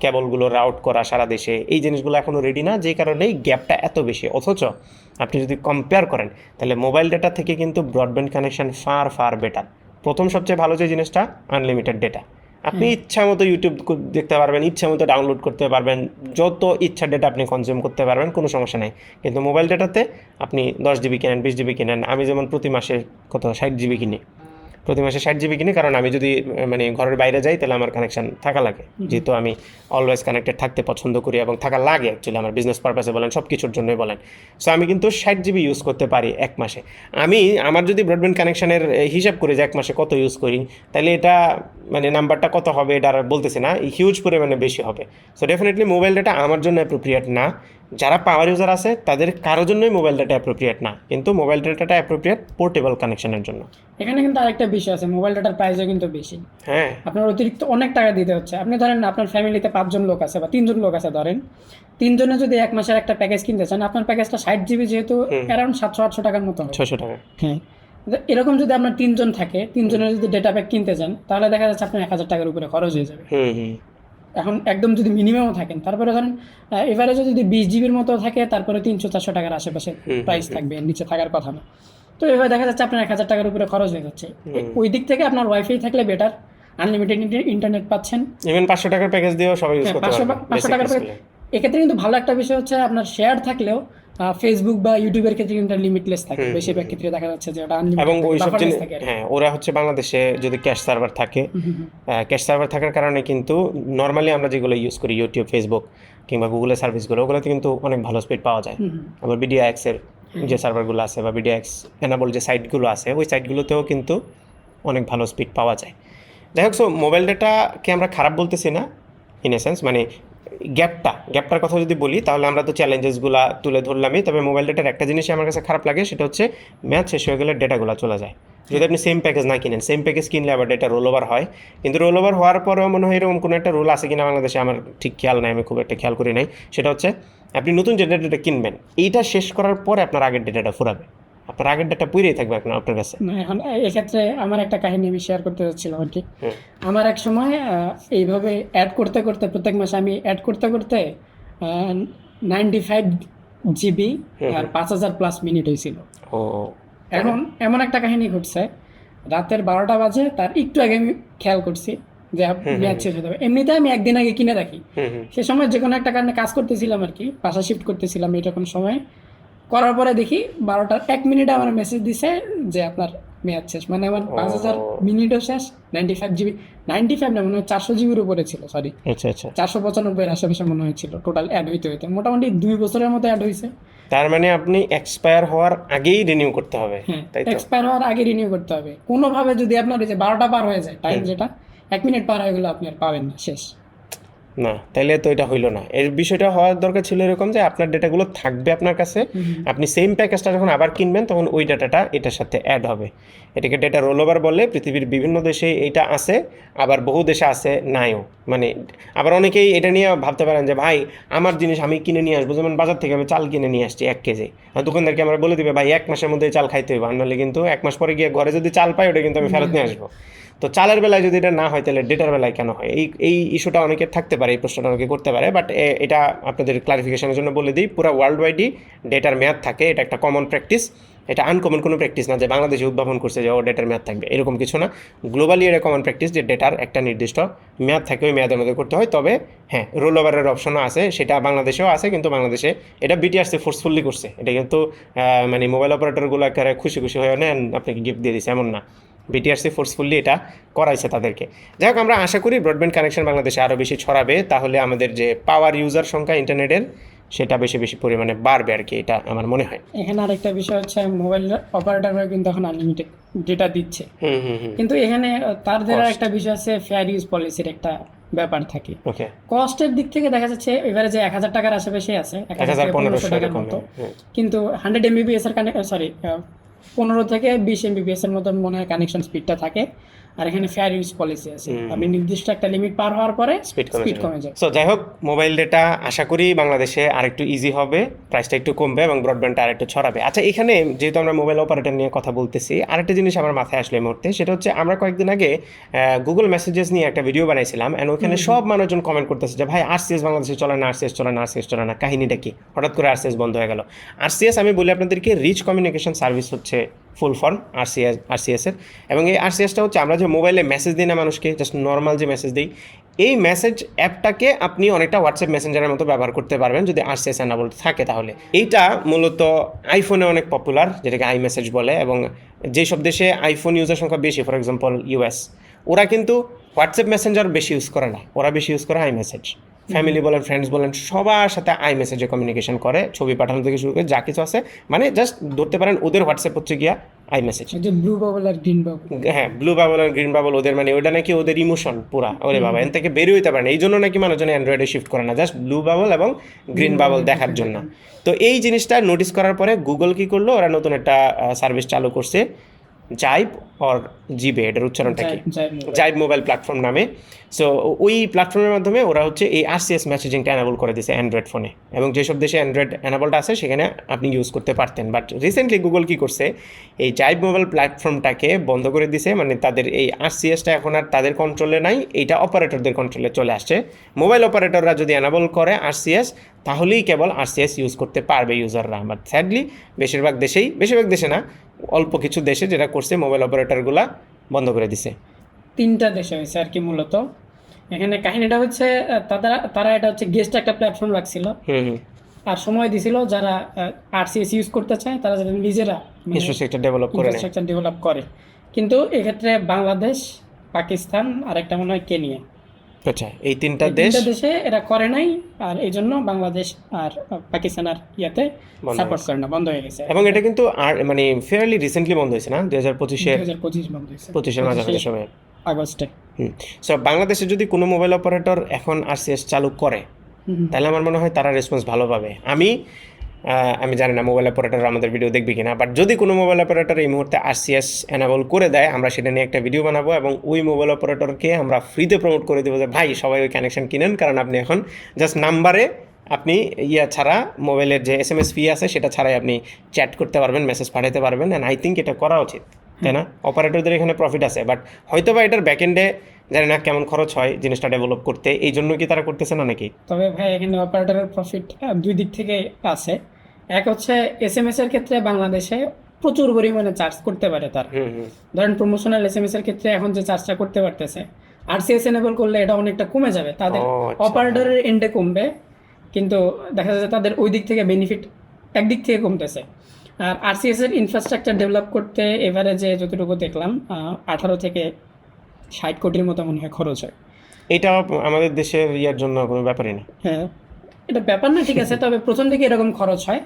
Speaker 1: কেবলগুলো রাউট করা সারা দেশে, এই জিনিসগুলো এখনও রেডি না, যেই কারণেই গ্যাপটা এত বেশি। অথচ আপনি যদি কম্পেয়ার করেন, তাহলে মোবাইল ডেটা থেকে কিন্তু ব্রডব্যান্ড কানেকশন ফার বেটার। প্রথম সবচেয়ে ভালো যে জিনিসটা, আনলিমিটেড ডেটা। আপনি ইচ্ছা মতো ইউটিউব দেখতে পারবেন, ইচ্ছা মতো ডাউনলোড করতে পারবেন, যত ইচ্ছা ডেটা আপনি কনজিউম করতে পারবেন, কোনো সমস্যা নেই। কিন্তু মোবাইল ডেটাতে আপনি 10 জিবি কিনেন, 20 জিবি কিনেন। আমি যেমন প্রতি মাসে 60 জিবি কিনি, কারণ আমি যদি মানে ঘরের বাইরে যাই, তাহলে আমার কানেকশন থাকা লাগে, যেহেতু আমি অলওয়েজ কানেক্টেড থাকতে পছন্দ করি এবং থাকা লাগে অ্যাকচুয়ালি আমার বিজনেস পারপাসে বলেন, সব কিছুর জন্যই বলেন। সো আমি কিন্তু 60 জিবি ইউজ করতে পারি এক মাসে। আমার যদি ব্রডব্যান্ড কানেকশনের হিসাব করি যে এক মাসে কত ইউজ করি, তাহলে এটা মানে নাম্বারটা কত হবে এটা আর বলতেছি না, হিউজ পরিমাণে বেশি হবে। সো ডেফিনেটলি মোবাইল ডাটা আমার জন্য অ্যাপ্রোপ্রিয়েট না। যারা পাওয়ার ইউজার আছে তাদের কারোর জন্যই মোবাইল ডাটা অ্যাপ্রোপ্রিয়েট না, কিন্তু মোবাইল ডাটাটা অ্যাপ্রোপ্রিয়েট পোর্টেবল কানেকশনের জন্য।
Speaker 2: এখানে কিন্তু আরেকটা বিষয় আছে, মোবাইল ডাটার প্রাইসও কিন্তু বেশি।
Speaker 1: হ্যাঁ,
Speaker 2: আপনার অতিরিক্ত অনেক টাকা দিতে হচ্ছে। আপনি ধরেন আপনার ফ্যামিলিতে 5 জন লোক আছে বা 3 জন লোক আছে, ধরেন 3 জনে যদি এক মাসের একটা প্যাকেজ কিনতে চান, আপনার প্যাকেজটা 60 জিবি, যেহেতু অ্যারাউন্ড 700-800 টাকার মতো,
Speaker 1: 600 টাকা।
Speaker 2: হ্যাঁ, এরকম যদি আপনার 3 জন থাকে, 3 জনের যদি ডেটা প্যাক কিনতে চান, তাহলে দেখা যাচ্ছে আপনার 1000 টাকার উপরে খরচ হয়ে যাবে। এখন একদম যদি মিনিমামও থাকেন, তারপরে ধরেন এভারেজে যদি 20 জিবির মতো থাকে, তারপরে 300-400 টাকার আশেপাশে প্রাইস থাকবে, নিচে থাকার কথা না। তো এভাবে দেখা যাচ্ছে আপনার 1000 টাকার উপরে খরচ হয়ে যাচ্ছে। ওই দিক থেকে আপনার ওয়াইফাই থাকলে বেটার, আনলিমিটেড ইন্টারনেট পাচ্ছেন।
Speaker 1: ইভেন 500 টাকার প্যাকেজ দিয়েও সবাই ইউজ করতে পারবে।
Speaker 2: 500 টাকার প্যাকেজ, এক্ষেত্রে কিন্তু ভালো একটা বিষয় হচ্ছে আপনার শেয়ার থাকলেও ফেসবুক বা ইউটিউবের ক্ষেত্রে কিন্তু লিমিটলেস থাকে, বেশিরভাগ ক্ষেত্রে দেখা যাচ্ছে যে ওটা আনলিমিটেড।
Speaker 1: এবং ওই সব জিনিস, হ্যাঁ, ওরা হচ্ছে বাংলাদেশে যদি ক্যাশ সার্ভার থাকে, ক্যাশ সার্ভার থাকার কারণে কিন্তু নর্মালি আমরা যেগুলো ইউজ করি, ইউটিউব, ফেসবুক কিংবা গুগলের সার্ভিসগুলো, ওগুলোতে কিন্তু অনেক ভালো স্পিড পাওয়া যায়। আবার বিডিএক্সের যে সার্ভারগুলো আছে বা বিডিএক্স এনাবল যে সাইটগুলো আছে, ওই সাইটগুলোতেও কিন্তু অনেক ভালো স্পিড পাওয়া যায়। যাই হোক, সো মোবাইল ডেটাকে আমরা খারাপ বলতেছি না ইন এ সেন্স, মানে গ্যাপটার কথা যদি বলি, তাহলে আমরা তো চ্যালেঞ্জেসগুলো তুলে ধরলামই। তবে মোবাইল ডেটার একটা জিনিসই আমার কাছে খারাপ লাগে, সেটা হচ্ছে ম্যাচ শেষ হয়ে গেলে ডেটাগুলো চলে যায়। যদি আপনি সেম প্যাকেজ না কিনেন, সেম প্যাকেজ কিনলে আবার ডেটা রোল ওভার হয়, কিন্তু রোল ওভার হওয়ার পরেও মনে হয় এরকম কোনো একটা রুল আছে কিনা বাংলাদেশে, আমার ঠিক খেয়াল নাই, আমি খুব একটা খেয়াল করি নাই। সেটা হচ্ছে আপনি নতুন যে ডেটাটা কিনবেন, এইটা শেষ করার পরে আপনার আগের ডেটাটা ফুরাবে, আপনার আগের ডেটা পুরেই থাকবে আপনার কাছে।
Speaker 2: এখন এক্ষেত্রে আমার একটা কাহিনী আমি শেয়ার করতে চাচ্ছিলাম আর কি। আমার এক সময় এইভাবে অ্যাড করতে প্রত্যেক মাসে আমি অ্যাড করতে 95 GB আর 5000+ মিনিট হয়েছিল।
Speaker 1: ও
Speaker 2: এখন এমন একটা কাহিনী ঘটছে, রাতের 12টা বাজে, তার একটু আগে আমি খেয়াল করছি যে ম্যাচ শেষ হতে হবে। এমনিতে আমি একদিন আগে কিনে রাখি, সে সময় যে কোনো একটা কারণে কাজ করতেছিলাম আর কি, বাসা শিফট করতেছিলাম এইরকম সময়, করার পরে দেখি 12টার 1 মিনিটে আমার মেসেজ দিছে যে আপনার ম্যাচ শেষ। মানে আমার 5000 মিনিটও শেষ, 95 GB, 95 না মনে হয় 400 GB উপরে ছিল, সরি
Speaker 1: আচ্ছা আচ্ছা।
Speaker 2: 495 আশেপাশে মনে হয়েছিল টোটাল অ্যাড হইতে হইতে, মোটামুটি 2 বছরের মতো অ্যাড হয়েছে।
Speaker 1: তার মানে আপনি এক্সপায়ার হওয়ার আগেই রিনিউ করতে হবে,
Speaker 2: হ্যাঁ,
Speaker 1: তাই তো?
Speaker 2: এক্সপায়ার হওয়ার আগে রিনিউ করতে হবে। কোনোভাবে যদি আপনার এই যে 12টা পার হয়ে যায় টাইম, যেটা 1 মিনিট পার হয়ে গেলে আপনি আর পাবেন না, শেষ।
Speaker 1: না, তাইলে তো এটা হইলো না। এর বিষয়টা হওয়ার দরকার ছিল এরকম যে আপনার ডেটাগুলো থাকবে আপনার কাছে, আপনি সেম প্যাকেজটা যখন আবার কিনবেন তখন ওই ডাটাটা এটার সাথে অ্যাড হবে। এটাকে ডেটা রোল ওভার বলে। পৃথিবীর বিভিন্ন দেশে এইটা আছে, আবার বহু দেশে আছে নাইও। মানে আবার অনেকেই এটা নিয়ে ভাবতে পারেন যে ভাই আমার জিনিস আমি কিনে নিয়ে আসবো, যেমন বাজার থেকে আমি চাল কিনে নিয়ে আসছি 1 কেজি, আর দোকানদারকে আমরা বলে দিবে ভাই 1 মাসের মধ্যে চাল খাইতে হবে, আর নাহলে কিন্তু 1 মাস পরে গিয়ে ঘরে যদি চাল পাই ওটা কিন্তু আমি ফেরত নিয়ে আসবো। তো চালের বেলায় যদি এটা না হয় তাহলে ডেটার বেলায় কেন হয়? এই ইস্যুটা অনেকের থাকতে পারে, এই প্রশ্নটা অনেকে করতে পারে। বাট এটা আপনাদের ক্লারিফিকেশনের জন্য বলে দিই, পুরো ওয়ার্ল্ড ওয়াইডই ডেটার মেয়াদ থাকে, এটা একটা কমন প্র্যাকটিস। এটা আনকমন কোনো প্র্যাকটিস না যে বাংলাদেশে উদ্ভাবন করছে যে ও ডেটার মেয়াদ থাকবে, এরকম কিছু না। গ্লোবালি এটা কমন প্র্যাকটিস যে ডেটার একটা নির্দিষ্ট মেয়াদ থাকে, ওই মেয়াদের মধ্যে করতে হয়। তবে হ্যাঁ, রোল ওভারের অপশনও আছে, সেটা বাংলাদেশেও আছে, কিন্তু বাংলাদেশে এটা বিটিআরসি ফোর্সফুলি করছে। এটা কিন্তু মানে মোবাইল অপারেটরগুলো একেবারে খুশি খুশি হয়ে নেন আপনাকে গিফট দিয়ে দিচ্ছে এমন না, বিটিআরসি ফোর্সফুলি এটা করাইছে তাদেরকে। যাই হোক, আমরা আশা করি ব্রডব্যান্ড কানেকশন বাংলাদেশে আরও বেশি ছড়াবে, তাহলে আমাদের যে পাওয়ার ইউজার সংখ্যা ইন্টারনেটের সেটা বেশি বেশি পরিমাণে বাড়বে আর কি, এটা আমার মনে হয়।
Speaker 2: এখানে আরেকটা বিষয় হচ্ছে, মোবাইল অপারেটররা কিন্তু এখন আনলিমিটেড ডেটা দিচ্ছে, কিন্তু এখানে তাদের একটা বিষয় আছে, ফেয়ার ইউজ পলিসির একটা ব্যাপার থাকে।
Speaker 1: ওকে,
Speaker 2: কস্টের দিক থেকে দেখা যাচ্ছে এবারে যে 1000 টাকার আশেপাশে আছে,
Speaker 1: 1500
Speaker 2: টাকার মতো, কিন্তু 100 MBPS এর 15 থেকে 20 MBPS এর মতো মনে হয় কানেকশন স্পিডটা থাকে। আর এখানে ফেয়ার ইউজ পলিসি আছে, আমি নির্দিষ্ট একটা লিমিট পার হওয়ার পরে স্পিড কমে যায়।
Speaker 1: সো যাই হোক, মোবাইল ডেটা আশা করি বাংলাদেশে আরেকটু ইজি হবে, প্রাইসটা একটু কমবে এবং ব্রডব্যান্ডটা আরেকটু ছড়াবে। আচ্ছা, এখানে যেহেতু আমরা মোবাইল অপারেটর নিয়ে কথা বলতেছি, আরেকটা জিনিস আমার মাথায় আসলে এই মুহূর্তে, সেটা হচ্ছে আমরা কয়েকদিন আগে গুগল মেসেজেস নিয়ে একটা ভিডিও বানাইছিলাম, অ্যান্ড ওখানে সব মানুষজন কমেন্ট করতেছে যে ভাই আরসিএস বাংলাদেশে চলে না, আরসিএস চলে না, আরসিএস চলে না, কাহিনীটা কি? হঠাৎ করে আরসিএস বন্ধ হয়ে গেল। আরসিএস আমি বলি আপনাদেরকে, রিচ কমিউনিকেশন সার্ভিস হচ্ছে ফুল ফর্ম আরসিএসের। এবং এই আরসিএসটা হচ্ছে আমরা যে মোবাইলে মেসেজ দিই না মানুষকে, জাস্ট নর্মাল যে মেসেজ দিই, এই মেসেজ অ্যাপটাকে আপনি অনেকটা হোয়াটসঅ্যাপ মেসেঞ্জারের মতো ব্যবহার করতে পারবেন যদি আরসিএস এনাবল থাকে। তাহলে এইটা মূলত আইফোনে অনেক পপুলার, যেটাকে আই মেসেজ বলে। এবং যেসব দেশে আইফোন ইউজার সংখ্যা বেশি, ফর এক্সাম্পল ইউএস, ওরা কিন্তু হোয়াটসঅ্যাপ মেসেঞ্জার বেশি ইউজ করে না, ওরা বেশি ইউজ করে আই মেসেজ। ফ্যামিলি বলেন, ফ্রেন্ডস বলেন, সবার সাথে আই মেসেজে কমিউনিকেশন করে, ছবি পাঠানো থেকে শুরু করে যা কিছু আছে, মানে জাস্ট ধরতে পারেন ওদের হোয়াটসঅ্যাপ হচ্ছে গিয়া আই মেসেজ।
Speaker 2: ব্লু বাবল আর গ্রিন বাবল,
Speaker 1: হ্যাঁ, ব্লু বাবল আর গ্রিন বাবল ওদের, মানে ওটা নাকি ওদের ইমোশন পুরা, ওরে বাবা, এন থেকে বেরিয়ে হইতে পারে না। এই জন্য নাকি মানুষজন অ্যান্ড্রয়েডে শিফট করে না, জাস্ট ব্লু বাবল এবং গ্রিন বাবল দেখার জন্য। তো এই জিনিসটা নোটিস করার পরে গুগল কি করলো, ওরা নতুন একটা সার্ভিস চালু করছে, জাইব অর জিবে, এটার উচ্চারণটা কি, জাইব মোবাইল প্ল্যাটফর্ম নামে। সো ওই প্ল্যাটফর্মের মাধ্যমে ওরা হচ্ছে এই আরসিএস মেসেজিংটা অ্যানাবল করে দিয়েছে অ্যান্ড্রয়েড ফোনে, এবং যেসব দেশে অ্যান্ড্রয়েড অ্যানাবলটা আছে সেখানে আপনি ইউজ করতে পারতেন। বাট রিসেন্টলি গুগল কী করছে, এই জাইব মোবাইল প্ল্যাটফর্মটাকে বন্ধ করে দিছে, মানে তাদের এই আরসিএসটা এখন আর তাদের কন্ট্রোলে নাই, এইটা অপারেটরদের কন্ট্রোলে চলে আসছে। মোবাইল অপারেটররা যদি অ্যানাবল করে আরসিএস, তাহলেই কেবল আরসিএস ইউজ করতে পারবে ইউজাররা। বাট স্যাডলি বেশিরভাগ দেশে না, অল্প কিছু দেশে যেটা করছে, মোবাইল অপারেটরগুলা বন্ধ করে দিছে।
Speaker 2: 3টা দেশে হয়েছে আর কি মূলত। এখানে কাহিনীটা হচ্ছে তারা এটা হচ্ছে গেস্ট একটা প্ল্যাটফর্ম রাখছিল, আর সময় দিছিল যারা আরসিএস ইউজ করতে চায় তারা যাতে নিজেরা
Speaker 1: ইনফ্রাস্ট্রাকচার
Speaker 2: ডেভেলপ করে। কিন্তু এক্ষেত্রে বাংলাদেশ, পাকিস্তান আর একটা মনে হয় কেনিয়া,
Speaker 1: আচ্ছা, এই 3টা
Speaker 2: দেশে এরা করে নাই, আর এই জন্য বাংলাদেশ আর পাকিস্তান আর ইয়াতে সাপোর্ট করে না, বন্ধ হয়ে গেছে।
Speaker 1: এবং এটা কিন্তু আর মানে ফেয়ারলি রিসেন্টলি বন্ধ হয়েছে না,
Speaker 2: 2025 বন্ধ হয়েছে,
Speaker 1: 25-এর মাঝামাঝি সময়,
Speaker 2: আগস্টে।
Speaker 1: সো বাংলাদেশে যদি কোনো মোবাইল অপারেটর এখন আরসিএস চালু করে, তাহলে আমার মনে হয় তারা রেসপন্স ভালো পাবে। আমি জানি না মোবাইল অপারেটর আমাদের ভিডিও দেখবে কিনা, বাট যদি কোনো মোবাইল অপারেটর এই মুহূর্তে আরসিএস এনাবল করে দেয়, আমরা সেটা নিয়ে একটা ভিডিও বানাবো এবং ওই মোবাইল অপারেটরকে আমরা ফ্রিতে প্রমোট করে দেবো যে ভাই সবাই ওই কানেকশন কিনেন, কারণ আপনি এখন জাস্ট নাম্বারে আপনি ছাড়া মোবাইলের যে SMS ফি আছে সেটা ছাড়াই আপনি চ্যাট করতে পারবেন, মেসেজ পাঠাতে পারবেন। অ্যান্ড আই থিঙ্ক এটা করা উচিত। তাই না? অপারেটরদের এখানে প্রফিট আছে, বাট হয়তো বা এটার ব্যাকএন্ডে জানি না কেমন খরচ হয় জিনিসটা ডেভেলপ করতে, এই জন্য কি তারা করতেছে না নাকি?
Speaker 2: তবে ভাই এখানে অপারেটরের প্রফিট দুই দিক থেকে আছে। এক হচ্ছে এসএমএস এর ক্ষেত্রে বাংলাদেশে প্রচুর পরিমাণে চার্জ করতে পারে তার। ধরেন প্রমোশনাল এসএমএস এর ক্ষেত্রে এখন যে চার্জটা করতে পারতেছে, আরসিএস এনেবল করলে এটা অনেকটা কমে যাবে, তাদের অপারেটরের এন্ডে কমবে, কিন্তু দেখা যাচ্ছে তাদের ওই দিক থেকে বেনিফিট একদিক থেকে কমতেছে। আর আরসিএস এর ইনফ্রাস্ট্রাকচার ডেভেলপ করতে এভারেজে যতটুকু দেখলাম 18 থেকে 60 কোটির মতো মনে হয় খরচ হয়।
Speaker 1: এটা আমাদের দেশের ইয়ার জন্য কোনো ব্যাপারই না।
Speaker 2: হ্যাঁ, এটা ব্যাপার না, ঠিক আছে, তবে প্রথম থেকে এরকম খরচ হয়।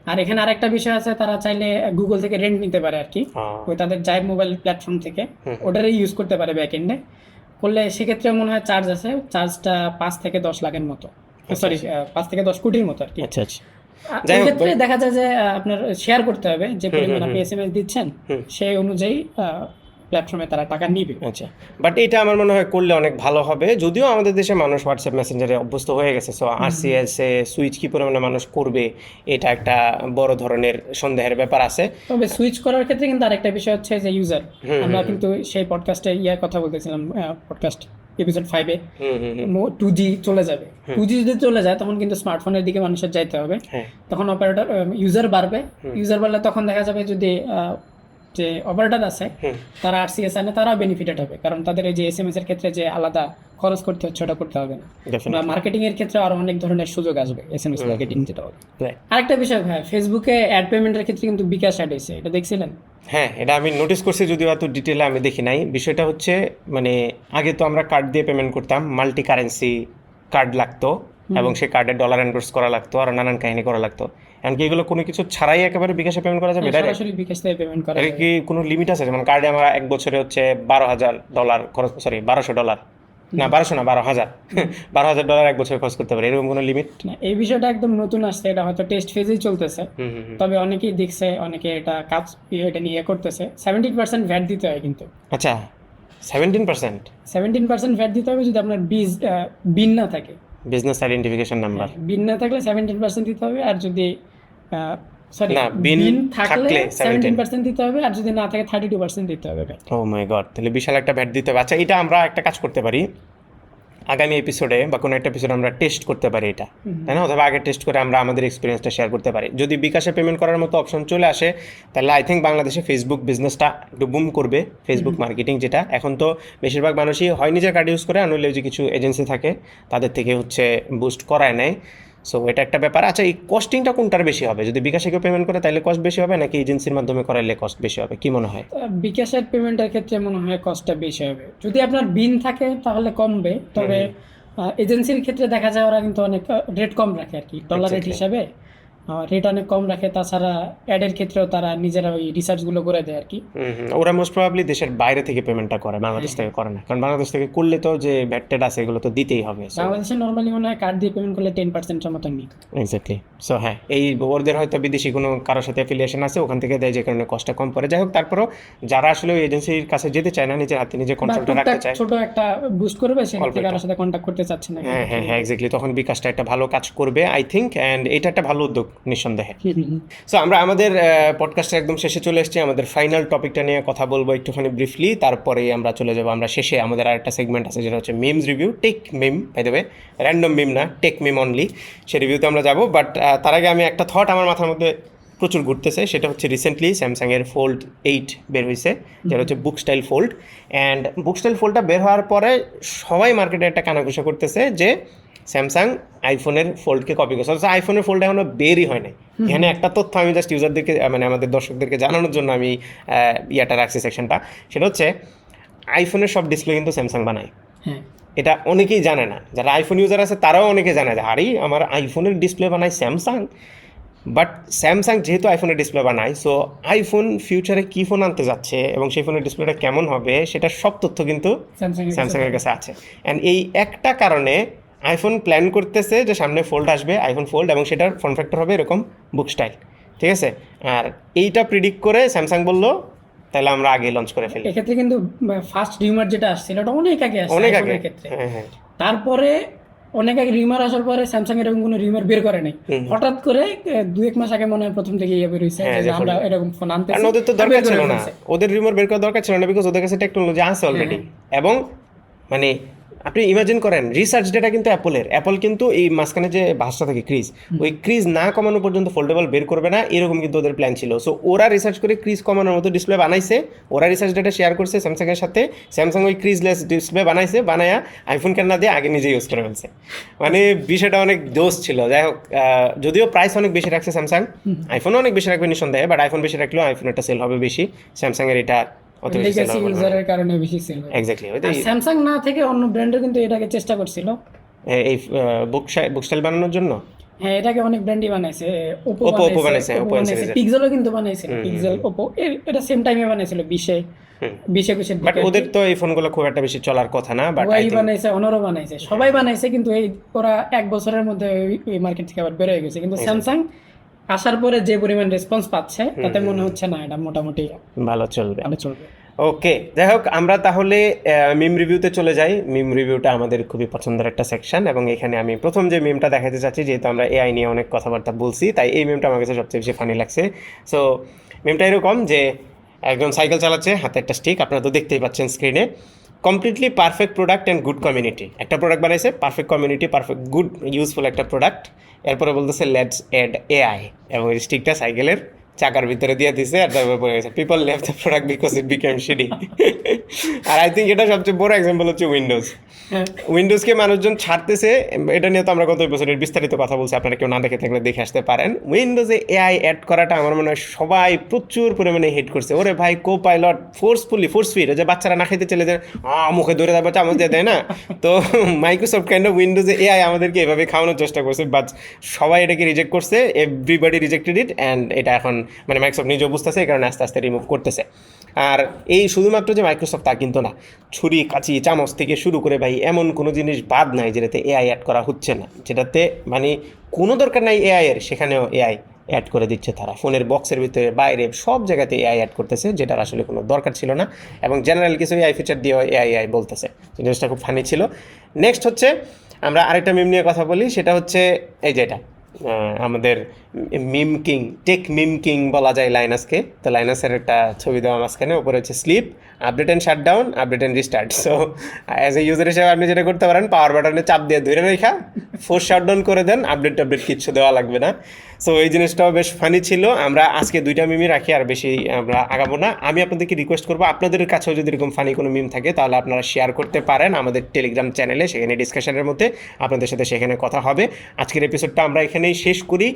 Speaker 2: আর এখানে আরেকটা বিষয় আছে, তারা চাইলে গুগল থেকে রেন্ট নিতে পারে আর কি, ওই তাদের জাইভ মোবাইল প্ল্যাটফর্ম থেকে ওটারই ইউজ করতে পারে ব্যাক এন্ডে করলে, সেক্ষেত্রে মনে হয় চার্জ আছে, চার্জটা 5 থেকে 10 লাখের মতো, সরি 5 থেকে 10 কোটির মতো আর কি।
Speaker 1: আচ্ছা আচ্ছা,
Speaker 2: ওই ক্ষেত্রে দেখা যায় যে আপনার শেয়ার করতে হবে, যে পরিমাণ আপনি এসএমএস দিচ্ছেন সেই অনুযায়ী প্ল্যাটফর্মে তারা টাকা নিবে।
Speaker 1: আচ্ছা, বাট এটা আমার মনে হয় করলে অনেক ভালো হবে, যদিও আমাদের দেশে মানুষ হোয়াটসঅ্যাপ মেসেঞ্জারে অভ্যস্ত হয়ে গেছে, সো আরসিএস এ সুইচ কি পরিমাণে মানুষ করবে এটা একটা বড় ধরনের সন্দেহের ব্যাপার আছে।
Speaker 2: তবে সুইচ করার ক্ষেত্রে কিন্তু আরেকটা বিষয় হচ্ছে যে ইউজার, আমরা কিন্তু সেই পডকাস্টে ইয়ার কথা বলতেছিলাম, পডকাস্ট এপিসোড 5 এ 2G চলে যাবে। 2G যদি চলে যায় তখন কিন্তু স্মার্টফোনের দিকে মানুষের যাইতে হবে, তখন অপারেটর ইউজার বাড়বে, ইউজার বাড়লে তখন দেখা যাবে যদি যে অপারেটর আছে তারা আরসিএস আনে, তারা বেনিফিটেড হবে, কারণ তাদের এই যে এসএমএস এর ক্ষেত্রে যে আলাদা খরচ করতে হচ্ছে ওটা করতে হবে না, বা মার্কেটিং এর ক্ষেত্রে আরো অনেক ধরনের সুযোগ আসবে এসএমএস মার্কেটিং যেটা হবে। আরেকটা বিষয় ভাই, ফেসবুকে অ্যাড পেমেন্টের ক্ষেত্রে কিন্তু বিকাশ অ্যাড হয়েছে, এটা দেখছিলেন?
Speaker 1: হ্যাঁ, এটা আমি নোটিস করছি, যদিও এত ডিটেলে আমি দেখি নাই। বিষয়টা হচ্ছে মানে আগে তো আমরা কার্ড দিয়ে পেমেন্ট করতাম, মাল্টি কারেন্সি কার্ড লাগতো এবং সেই কার্ডে ডলার এন্ডোর্স করা লাগতো আর নানান কাহিনী করা লাগতো। এমনকি এগুলো কোনো কিছু ছাড়াই একেবারে বিকাশে পেমেন্ট করা যাবে?
Speaker 2: সরাসরি বিকাশ থেকে পেমেন্ট করা
Speaker 1: এর কি কোনো লিমিট আছে? যেমন কার্ডে আমরা এক বছরে হচ্ছে $12,000 খরচ, সরি $1,200 না, 1200 না, 12,000 $12,000 এক বছরে খরচ করতে পারে, এরকম কোনো লিমিট
Speaker 2: না। এই বিষয়টা একদম নতুন আসছে, এটা হয়তো টেস্ট ফেজেই চলতেছে, তবে অনেকেই দেখছে, অনেকে এটা কাজ এটা নিয়ে করতেছে। 17% ভ্যাট দিতে হয় কিন্তু।
Speaker 1: আচ্ছা, 17%
Speaker 2: ভ্যাট দিতে হবে যদি আপনার বিন না থাকে,
Speaker 1: বিজনেস আইডেন্টিফিকেশন নাম্বার।
Speaker 2: বিন না থাকলে 17% দিতে হবে, আর যদি সরি
Speaker 1: না, বিন থাকলে
Speaker 2: 17% দিতে হবে, আর যদি না থাকে 32% দিতে হবে।
Speaker 1: ও মাই গড, তাহলে বিশাল একটা ভ্যাট দিতে হবে। আচ্ছা, এটা আমরা একটা কাজ করতে পারি, আগামী এপিসোডে বা কোনো একটা এপিসোডে আমরা টেস্ট করতে পারি এটা, তাই না? অথবা আগে টেস্ট করে আমরা আমাদের এক্সপিরিয়েন্সটা শেয়ার করতে পারি। যদি বিকাশে পেমেন্ট করার মতো অপশন চলে আসে, তাহলে আই থিঙ্ক বাংলাদেশে ফেসবুক বিজনেসটা একটু বুম করবে, ফেসবুক মার্কেটিং যেটা। এখন তো বেশিরভাগ মানুষই হয় নিজের কার্ড ইউজ করে, আনলে যে কিছু এজেন্সি থাকে তাদের থেকে হচ্ছে বুস্ট করায় নেয়। সো এটা একটা ব্যাপার। আচ্ছা, এই কস্টিংটা কোনটার বেশি হবে? যদি বিকাশে কেউ পেমেন্ট করে তাহলে কস্ট বেশি হবে, নাকি এজেন্সির মাধ্যমে করাইলে কস্ট বেশি হবে, কি মনে হয়?
Speaker 2: বিকাশের পেমেন্টের ক্ষেত্রে মনে হয় কস্টটা বেশি হবে। যদি আপনার বিন থাকে তাহলে কমবে, তবে এজেন্সির ক্ষেত্রে দেখা যায় ওরা কিন্তু অনেক রেট কম রাখে আর কি, ডলার রেট হিসাবে রেট অনেক কম রাখে। তাছাড়া অ্যাডের ক্ষেত্রেও তারা নিজেরা ওই রিসার্চগুলো করে দেয় আর কি।
Speaker 1: ওরা মোস্ট প্রবাবলি দেশের বাইরে থেকে পেমেন্টটা করে, বাংলাদেশ থেকে করে না, কারণ বাংলাদেশ থেকে করলে তো যে ভ্যাট আছে এগুলো তো দিতেই হবে।
Speaker 2: বাংলাদেশে নর্মালি মনে হয় কার্ড দিয়ে পেমেন্ট করলে 10% মতো নিই।
Speaker 1: এক্স্যাক্টলি। সো হ্যাঁ, এই ওদের হয়তো বিদেশি কোনো কারোর সাথে অ্যাফিলিয়েশন আছে, ওখান থেকে দেয়, যে কারণে কস্টটা কম পড়ে। যাই হোক, তারপরও যারা আসলে ওই এজেন্সির কাছে যেতে চায় না, নিজের হাতে নিজে কন্ট্রোলটা রাখতে চায়,
Speaker 2: ছোট একটা বুস্ট করবে, সেক্ষেত্রে কারোর সাথে কন্ট্যাক্ট করতে চাচ্ছে না।
Speaker 1: হ্যাঁ হ্যাঁ হ্যাঁ, এক্স্যাক্টলি, তখন বিকাশটা একটা ভালো কাজ করবে আই থিঙ্ক, অ্যান্ড এটা একটা ভালো উদ্যোগ নিঃসন্দেহে। সো আমরা আমাদের পডকাস্টের একদম শেষে চলে এসেছি, আমাদের ফাইনাল টপিকটা নিয়ে কথা বলবো একটুখানি ব্রিফলি, তারপরেই আমরা চলে যাবো। আমরা শেষে আমাদের আরেকটা সেগমেন্ট আছে যেটা হচ্ছে memes review, tech meme, by the way random meme না, টেক মিম অনলি, সেই রিভিউতে আমরা যাবো। বাট তার আগে আমি একটা থট আমার মাথার মধ্যে প্রচুর ঘুরতেছে, সেটা হচ্ছে রিসেন্টলি স্যামসাংয়ের Fold 8 বের হয়েছে, যেটা হচ্ছে book style fold. And book style ফোল্ডটা বের হওয়ার পরে সবাই মার্কেটে একটা কানাঘুষা করতেছে যে স্যামসাং আইফোনের ফোল্ডকে কপি করছে, অথচ আইফোনের ফোল্ড এখনো বেরই হয় নাই। এখানে একটা তথ্য আমি জাস্ট ইউজারদেরকে, মানে আমাদের দর্শকদেরকে জানানোর জন্য আমি ইয়াটা রাখছি সেকশনটা, সেটা হচ্ছে আইফোনের সব ডিসপ্লে কিন্তু স্যামসাং বানায়। এটা অনেকেই জানে না, যারা আইফোন ইউজার আছে তারাও অনেকে জানে যে আরে আমার আইফোনের ডিসপ্লে বানায় স্যামসাং। বাট স্যামসাং যেহেতু আইফোনের ডিসপ্লে বানায়, সো আইফোন ফিউচারে কী ফোন আনতে যাচ্ছে এবং সেই ফোনের ডিসপ্লেটা কেমন হবে সেটার সব তথ্য কিন্তু স্যামসাংয়ের কাছে আছে। অ্যান্ড এই একটা কারণে আইফোন প্ল্যান করতেছে যে সামনে ফোল্ড আসবে, আইফোন ফোল্ড, এবং সেটার ফর্ম ফ্যাক্টর হবে এরকম বুক স্টাইল, ঠিক আছে? আর এইটা প্রিডিক্ট করে স্যামসাং বললো তাহলে আমরা আগে লঞ্চ করে ফেলি।
Speaker 2: এক্ষেত্রে কিন্তু ফার্স্ট রিউমার যেটা আসছিল ওটা অনেক আগে আসছে,
Speaker 1: অনেক আগে
Speaker 2: ক্ষেত্রে।
Speaker 1: হ্যাঁ হ্যাঁ।
Speaker 2: তারপরে অনেক আগে রিউমার আসার পরে স্যামসাং এরকম কোনো রিউমার বের করে নাই, হঠাৎ করে 2-1 মাস আগে মনে হয় প্রথম থেকে ইয়ে বের হয়েছে যে আমরা এরকম ফোন
Speaker 1: কারণ
Speaker 2: আনতেছি।
Speaker 1: ওদের তো দরকার ছিল না, ওদের রিমোট বের করার দরকার ছিল না, বিকজ ওদের কাছে টেকনোলজি আছে অলরেডি। এবং মানে আপনি ইমাজিন করেন রিসার্চ ডেটা কিন্তু অ্যাপল কিন্তু এই মাঝখানে যে ভাষা থাকে ক্রিজ, ওই ক্রিজ না কমানো পর্যন্ত ফোল্ডেবল বের করবে না, এরকম কিন্তু ওদের প্ল্যান ছিল। সো ওরা রিসার্চ করে ক্রিজ কমানোর মতো ডিসপ্লে বানাইছে, ওরা রিসার্চ ডেটা শেয়ার করছে স্যামসাংয়ের সাথে, স্যামসাং ওই ক্রিজলেস ডিসপ্লে বানাইছে, বানায়া আইফোন কেন না দিয়ে আগে নিজে ইউজ করে ফেলছে। মানে বিষয়টা অনেক জোস ছিল। যাই হোক, যদিও প্রাইস অনেক বেশি রাখছে স্যামসাং, আইফোনও অনেক বেশি রাখবে নিঃসন্দেহে, বাট আইফোন বেশি রাখলেও আইফোনের সেল হবে বেশি, স্যামসাংয়ের এটা অত বেশি সেল
Speaker 2: লেগাসি
Speaker 1: হবে না।
Speaker 2: ইউজারের কারণে বেশি সেল হয়।
Speaker 1: এক্স্যাক্টলি,
Speaker 2: আর স্যামসাং না থেকে অন্য ব্র্যান্ডও কিন্তু এটাকে চেষ্টা করছিল
Speaker 1: এই বুকস্টাইল বানানোর জন্য।
Speaker 2: হ্যাঁ, এটাকে অনেক ব্র্যান্ডই বানাইছে,
Speaker 1: Oppo বানাইছে, Oppo
Speaker 2: বানাইছে, পিক্সেলও কিন্তু বানাইছিল, পিক্সেল ওপো এটা সেম টাইমে বানাইছিল 20-21
Speaker 1: বাট ওদের তো এই ফোনগুলো খুব একটা বেশি চলার কথা না, বাট
Speaker 2: ওয়াই বানাইছে, অনরও বানাইছে, সবাই বানাইছে, কিন্তু এই ওরা 1 বছরের মধ্যে এই মার্কেট থেকে আবার বের হয়ে গেছে। কিন্তু স্যামসাং আসার পরে যে পরিমাণ রেসপন্স পাচ্ছে তাতে মনে হচ্ছে না এটা মোটামুটি
Speaker 1: ভালো চলবে।
Speaker 2: চলবে।
Speaker 1: ওকে, যাই হোক, আমরা তাহলে মিম রিভিউতে চলে যাই। মিম রিভিউটা আমাদের খুবই পছন্দের একটা সেকশন, এবং এখানে আমি প্রথম যে মিমটা দেখাতে চাচ্ছি, যেহেতু আমরা এআই নিয়ে অনেক কথাবার্তা বলছি, তাই এই মিমটা আমার কাছে সবচেয়ে বেশি ফানি লাগছে। সো মিমটা এরকম যে একজন সাইকেল চালাচ্ছে, হাতে একটা স্টিক, আপনারা তো দেখতেই পাচ্ছেন স্ক্রিনে। Completely perfect product and good community, একটা প্রোডাক্ট বানাইছে, perfect community, perfect good useful একটা প্রোডাক্ট। এরপরে বলতেছে লেটস অ্যাড এআই, এবং এই স্টিকটা সাইকেলের চাকার ভিতরে দিয়ে দিছে, আর তারপরে পড়ে গেছে পিপল লেভ the product because it became shady. আর আই থিঙ্ক এটা সবচেয়ে বড় এক্সাম্পল হচ্ছে উইন্ডোজকে মানুষজন ছাড়তেছে। এটা নিয়ে তো আমরা গত বছরের বিস্তারিত কথা বলছি, আপনারা কেউ না দেখে থাকলে দেখে আসতে পারেন। উইন্ডোজে এআই অ্যাড করাটা আমার মনে হয় সবাই প্রচুর পরিমাণে হিট করছে। ওরে ভাই, কো পাইলট ফোর্সফুল, যে বাচ্চারা না খেতে চলে যায়, মুখে ধরে দেয়, চামচ দিয়ে দেয় না, তো মাইক্রোসফট কাইন্ড অফ উইন্ডোজে এআই আমাদেরকে এভাবে খাওয়ানোর চেষ্টা করছে, বাট সবাই এটাকে রিজেক্ট করছে, এভরিবডি রিজেক্টেড ইট, অ্যান্ড এটা এখন মানে মাইক্রোসফট নিজেও বুঝতেছে, এই কারণে আস্তে আস্তে রিমুভ করতেছে। আর এই শুধুমাত্র যে মাইক্রোসফট তা কিন্তু না, ছুরি কাঁচি চামচ থেকে শুরু করে ভাই এমন কোনো জিনিস বাদ নাই যেটাতে এআই অ্যাড করা হচ্ছে না, যেটাতে মানে কোনো দরকার নাই এআই এর, সেখানেও এআই অ্যাড করে দিচ্ছে তারা। ফোনের বক্সের ভিতরে, বাইরে, সব জায়গাতে এআই অ্যাড করতেছে, যেটার আসলে কোনো দরকার ছিল না, এবং জেনারেল কিছু এআই ফিচার দিয়ে এআই বলতেছে। জিনিসটা খুব ফানি ছিল। নেক্সট হচ্ছে আমরা আরেকটা মিম নিয়ে কথা বলি, সেটা হচ্ছে এই যেটা আমাদের মিম কিং, টেক মিম কিং বলা যায় লাইনাসকে। তো লাইনাসের একটা ছবি দেওয়া মাঝখানে, উপরে হচ্ছে sleep, update and shutdown, update and restart. So as a user হিসেবে আপনি যেটা করতে পারেন, পাওয়ার বাটনে চাপ দিয়ে ধরে রেখা ফোর্স শাটডাউন করে দেন, আপডেট কিচ্ছু দেওয়া লাগবে না। সো এই জিনিসটাও বেশ ফানি ছিল। আমরা আজকে 2টা মিমই রাখি, আর বেশি আমরা আগাবো না। আমি আপনাদেরকে রিকোয়েস্ট করবো, আপনাদের কাছেও যদি এরকম ফানি কোনো মিম থাকে, তাহলে আপনারা শেয়ার করতে পারেন আমাদের টেলিগ্রাম চ্যানেলে, সেখানে ডিসকাশনের মধ্যে আপনাদের সাথে সেখানে কথা হবে। আজকের এপিসোডটা আমরা এখানেই শেষ করি,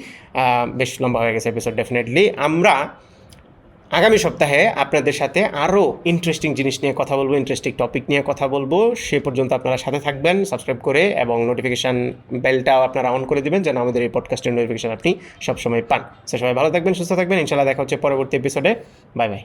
Speaker 1: বেশ লম্বা হয়ে গেছে এপিসোড ডেফিনেটলি। আমরা আগামী সপ্তাহে আপনাদের সাথে আরও ইন্টারেস্টিং জিনিস নিয়ে কথা বলবো, ইন্টারেস্টিং টপিক নিয়ে কথা বলবো। সে পর্যন্ত আপনারা সাথে থাকবেন সাবস্ক্রাইব করে, এবং নোটিফিকেশান বেলটাও আপনারা অন করে দেবেন, যেন আমাদের এই পডকাস্টের নোটিফিকেশান আপনি সবসময় পান। সো সবাই ভালো থাকবেন, সুস্থ থাকবেন, ইনশাআল্লাহ দেখা হচ্ছে পরবর্তী এপিসোডে। Bye bye.